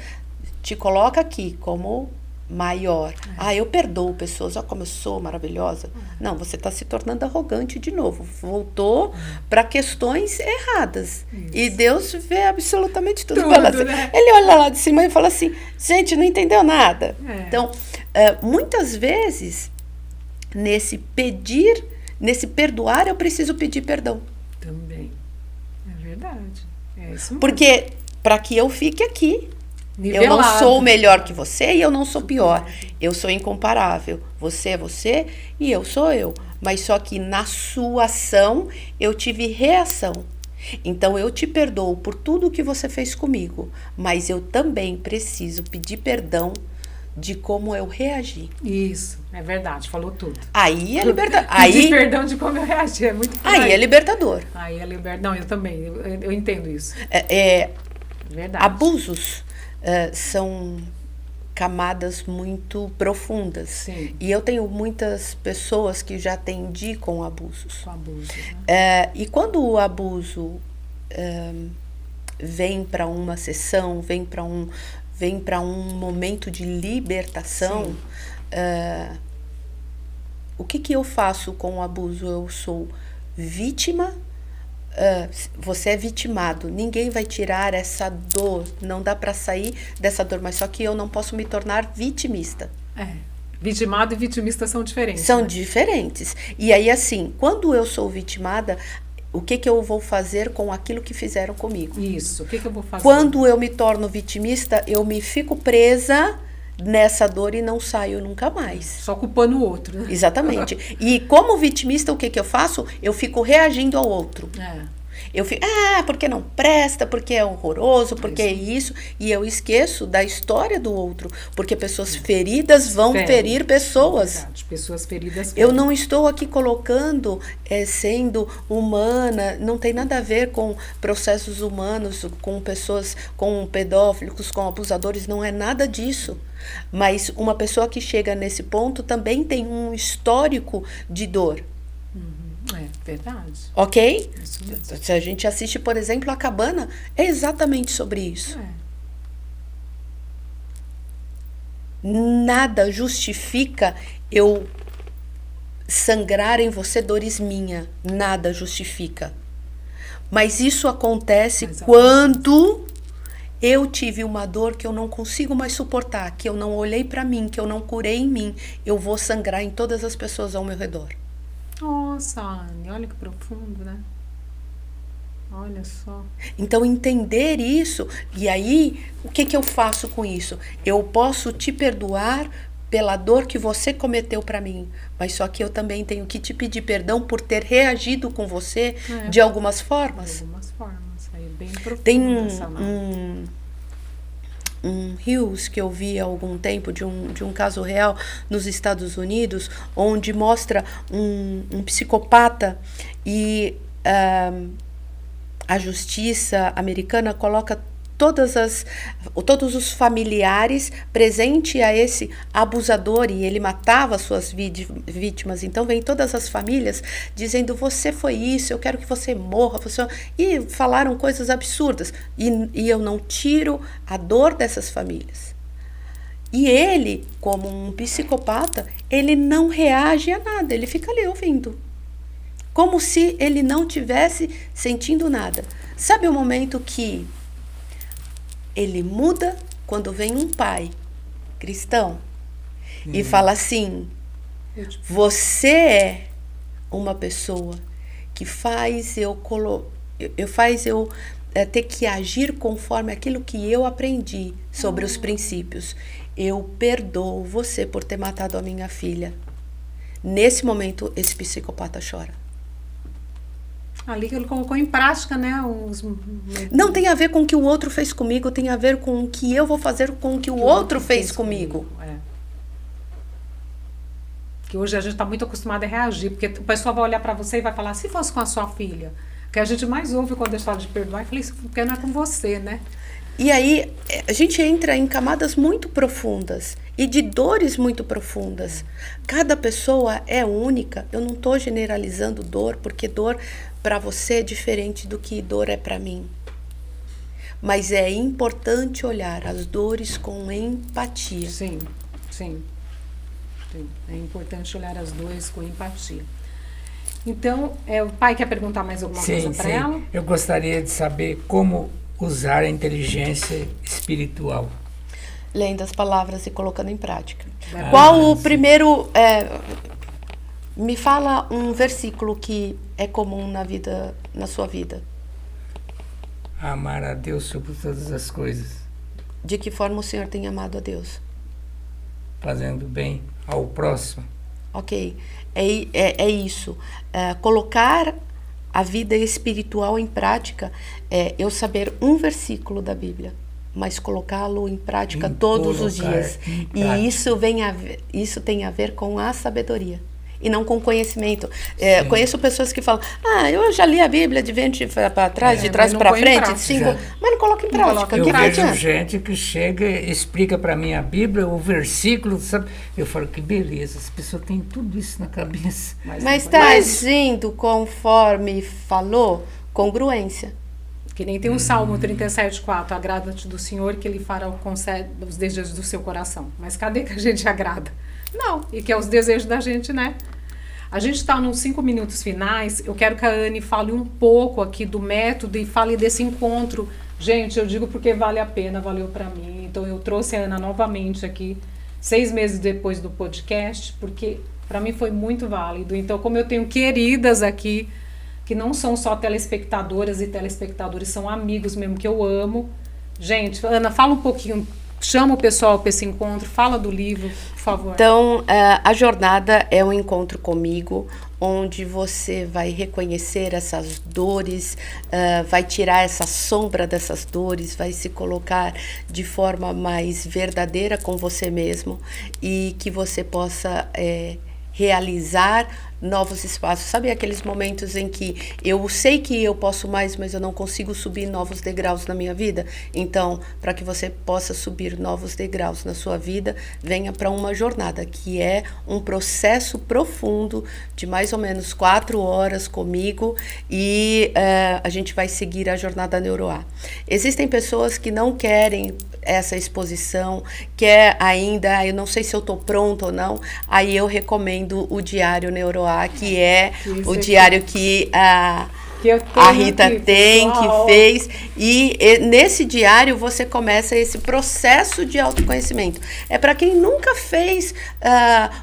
te coloca aqui como maior. Eu perdoo pessoas, olha como eu sou maravilhosa. Não, você está se tornando arrogante de novo. Voltou para questões erradas. Isso. E Deus vê absolutamente tudo. Assim, né? Ele olha lá de cima e fala assim, gente, não entendeu nada. Então, muitas vezes, nesse perdoar, eu preciso pedir perdão. Também. É verdade. É isso mesmo. Porque, para que eu fique aqui, nivelado. Eu não sou melhor que você e eu não sou pior. Eu sou incomparável. Você é você e eu sou eu. Mas só que na sua ação eu tive reação. Então eu te perdoo por tudo que você fez comigo. Mas eu também preciso pedir perdão de como eu reagi. Isso, é verdade, falou tudo. Aí é libertador. Pedir perdão de como eu reagi, é muito por aí é libertador. Aí é libertador. Não, eu também, eu entendo isso. Verdade. Abusos são camadas muito profundas. Sim. E eu tenho muitas pessoas que já atendi com abusos. Com abuso, né? E quando o abuso vem para uma sessão, vem para um momento de libertação, o que eu faço com o abuso? Eu sou vítima. Você é vitimado, ninguém vai tirar essa dor, não dá para sair dessa dor, mas só que eu não posso me tornar vitimista. Vitimado e vitimista são diferentes. São né? diferentes. E aí, assim, quando eu sou vitimada, o que eu vou fazer com aquilo que fizeram comigo? Isso, o que eu vou fazer? Quando eu me torno vitimista, eu me fico presa nessa dor e não saio nunca mais. Só culpando o outro, né? Exatamente. E como vitimista, o que eu faço? Eu fico reagindo ao outro. Eu fico, porque não presta, porque é horroroso, porque é isso. E eu esqueço da história do outro. Porque pessoas feridas vão ferir pessoas. Verdade. Pessoas feridas Eu não estou aqui colocando, sendo humana, não tem nada a ver com processos humanos, com pessoas, com pedófilos, com abusadores, não é nada disso. Mas uma pessoa que chega nesse ponto também tem um histórico de dor. É verdade. Ok? Isso mesmo. Se a gente assiste, por exemplo, A Cabana, é exatamente sobre isso. Nada justifica eu sangrar em você dores minha. Nada justifica. Mas isso acontece quando eu tive uma dor que eu não consigo mais suportar, que eu não olhei para mim, que eu não curei em mim. Eu vou sangrar em todas as pessoas ao meu redor. Nossa, Anne, olha que profundo, né? Olha só. Então, entender isso, e aí, o que eu faço com isso? Eu posso te perdoar pela dor que você cometeu para mim, mas só que eu também tenho que te pedir perdão por ter reagido com você de algumas formas. De algumas formas, aí bem profundo. Tem essa um Reels que eu vi há algum tempo de um caso real nos Estados Unidos, onde mostra um psicopata e a justiça americana coloca todos os familiares presente a esse abusador, e ele matava suas vítimas. Então vem todas as famílias dizendo: você foi isso, eu quero que você morra, e falaram coisas absurdas, e eu não tiro a dor dessas famílias. E ele, como um psicopata, ele não reage a nada, ele fica ali ouvindo, como se ele não tivesse sentindo nada. Sabe o momento que ele muda? Quando vem um pai cristão e fala assim: você é uma pessoa que faz eu ter que agir conforme aquilo que eu aprendi sobre os princípios. Eu perdoo você por ter matado a minha filha. Nesse momento, esse psicopata chora. Ali que ele colocou em prática, né? Não tem a ver com o que o outro fez comigo, tem a ver com o que eu vou fazer com o que o outro fez comigo. Que hoje a gente está muito acostumado a reagir, porque o pessoal vai olhar para você e vai falar: se fosse com a sua filha. O que a gente mais ouve quando a gente fala de perdoar, eu falei: isso porque não é com você, né? E aí a gente entra em camadas muito profundas e de dores muito profundas. Cada pessoa é única. Eu não estou generalizando dor, porque dor para você é diferente do que dor é para mim. Mas é importante olhar as dores com empatia. Sim. É importante olhar as dores com empatia. Então, o pai quer perguntar mais alguma coisa para ela? Eu gostaria de saber como usar a inteligência espiritual. Lendo as palavras e colocando em prática. Qual o primeiro... me fala um versículo que é comum na sua vida. Amar a Deus sobre todas as coisas. De que forma o Senhor tem amado a Deus? Fazendo bem ao próximo. Ok. É isso. Colocar a vida espiritual em prática é eu saber um versículo da Bíblia, mas colocá-lo em prática todos os dias. E isso tem a ver com a sabedoria. e não com conhecimento. Conheço pessoas que falam, eu já li a Bíblia de frente para trás, de trás para frente, mas não coloca em prática. Eu vejo gente que chega e explica para mim a Bíblia, o versículo, sabe? Eu falo, que beleza, as pessoas têm tudo isso na cabeça. Mas está agindo conforme falou, congruência. Que nem tem o Salmo 37,4, agrada-te do Senhor que Ele fará os desejos do seu coração. Mas cadê que a gente agrada? Não, e que é os desejos da gente, né? A gente está nos 5 minutos finais, eu quero que a Anne fale um pouco aqui do método e fale desse encontro. Gente, eu digo porque vale a pena, valeu para mim. Então eu trouxe a Ana novamente aqui, 6 meses depois do podcast, porque para mim foi muito válido. Então, como eu tenho queridas aqui, que não são só telespectadoras e telespectadores, são amigos mesmo que eu amo. Gente, Ana, fala um pouquinho, chama o pessoal para esse encontro, fala do livro, por favor. Então, a jornada é um encontro comigo, onde você vai reconhecer essas dores, vai tirar essa sombra dessas dores, vai se colocar de forma mais verdadeira com você mesmo e que você possa realizar novos espaços. Sabe aqueles momentos em que eu sei que eu posso mais, mas eu não consigo subir novos degraus na minha vida? Então, para que você possa subir novos degraus na sua vida, venha para uma jornada, que é um processo profundo de mais ou menos 4 horas comigo e a gente vai seguir a jornada NeuroA. Existem pessoas que não querem essa exposição, quer ainda, eu não sei se eu estou pronta ou não, aí eu recomendo o Diário NeuroA, que é o diário que a Rita tem, que fez, e nesse diário você começa esse processo de autoconhecimento. É para quem nunca fez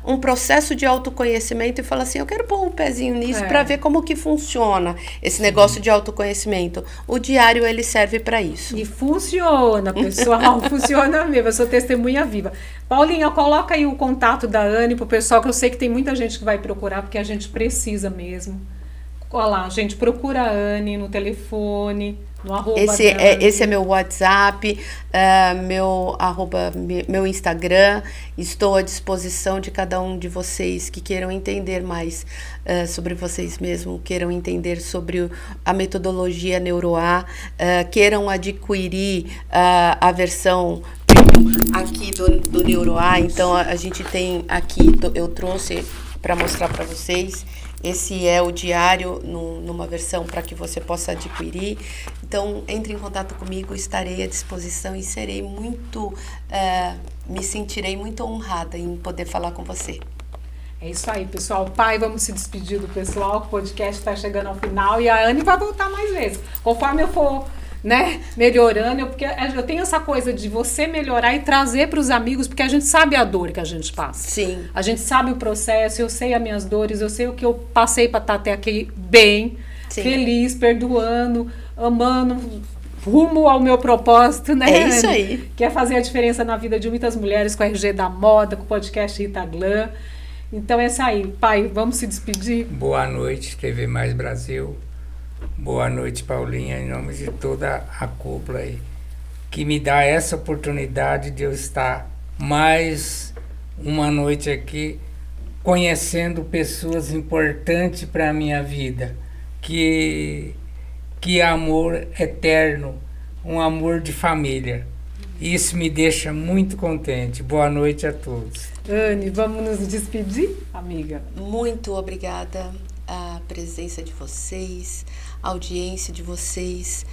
um processo de autoconhecimento e fala assim, eu quero pôr um pezinho nisso para ver como que funciona esse negócio de autoconhecimento. O diário, ele serve para isso. E funciona, pessoal, funciona mesmo, eu sou testemunha viva. Paulinha, coloca aí o contato da Anne pro pessoal, que eu sei que tem muita gente que vai procurar, porque a gente precisa mesmo. Olha lá, gente, procura a Anne no telefone, no arroba esse é meu WhatsApp, meu Instagram. Estou à disposição de cada um de vocês que queiram entender mais sobre vocês mesmos, queiram entender sobre a metodologia NeuroA, queiram adquirir a versão aqui do NeuroA. Então, a gente tem aqui, eu trouxe para mostrar para vocês. Esse é o diário numa versão para que você possa adquirir. Então, entre em contato comigo, estarei à disposição e serei me sentirei muito honrada em poder falar com você. É isso aí, pessoal. Pai, vamos se despedir do pessoal, o podcast está chegando ao final e a Anne vai voltar mais vezes. Conforme eu for melhorando, porque eu tenho essa coisa de você melhorar e trazer para os amigos, porque a gente sabe a dor que a gente passa. Sim. A gente sabe o processo, eu sei as minhas dores, eu sei o que eu passei para estar até aqui bem, sim, feliz, perdoando, amando, rumo ao meu propósito, né? É isso aí. Que é fazer a diferença na vida de muitas mulheres com a RG da Moda, com o podcast Rita Glam. Então é isso aí. Pai, vamos se despedir? Boa noite, TV Mais Brasil. Boa noite, Paulinha, em nome de toda a cúpula aí, que me dá essa oportunidade de eu estar mais uma noite aqui conhecendo pessoas importantes para a minha vida, que amor eterno, um amor de família. Isso me deixa muito contente. Boa noite a todos. Anne, vamos nos despedir, amiga? Muito obrigada a presença de vocês, a audiência de vocês,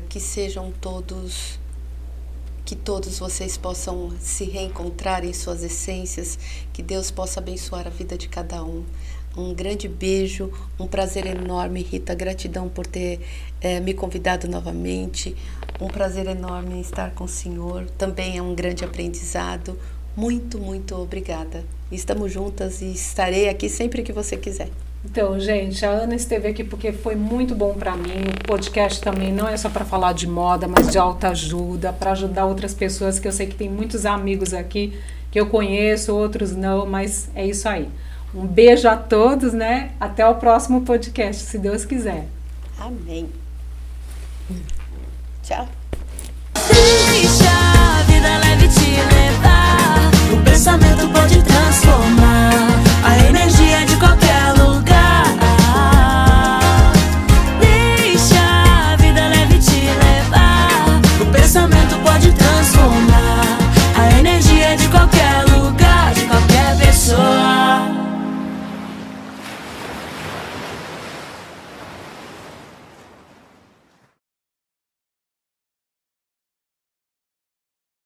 que sejam todos, que todos vocês possam se reencontrar em suas essências, que Deus possa abençoar a vida de cada um. Um grande beijo, um prazer enorme, Rita, gratidão por ter me convidado novamente, um prazer enorme estar com o senhor, também é um grande aprendizado, muito, muito obrigada. Estamos juntas e estarei aqui sempre que você quiser. Então, gente, a Ana esteve aqui porque foi muito bom para mim. O podcast também não é só para falar de moda, mas de autoajuda, para ajudar outras pessoas, que eu sei que tem muitos amigos aqui que eu conheço, outros não, mas é isso aí. Um beijo a todos, né? Até o próximo podcast, se Deus quiser. Amém. Tchau.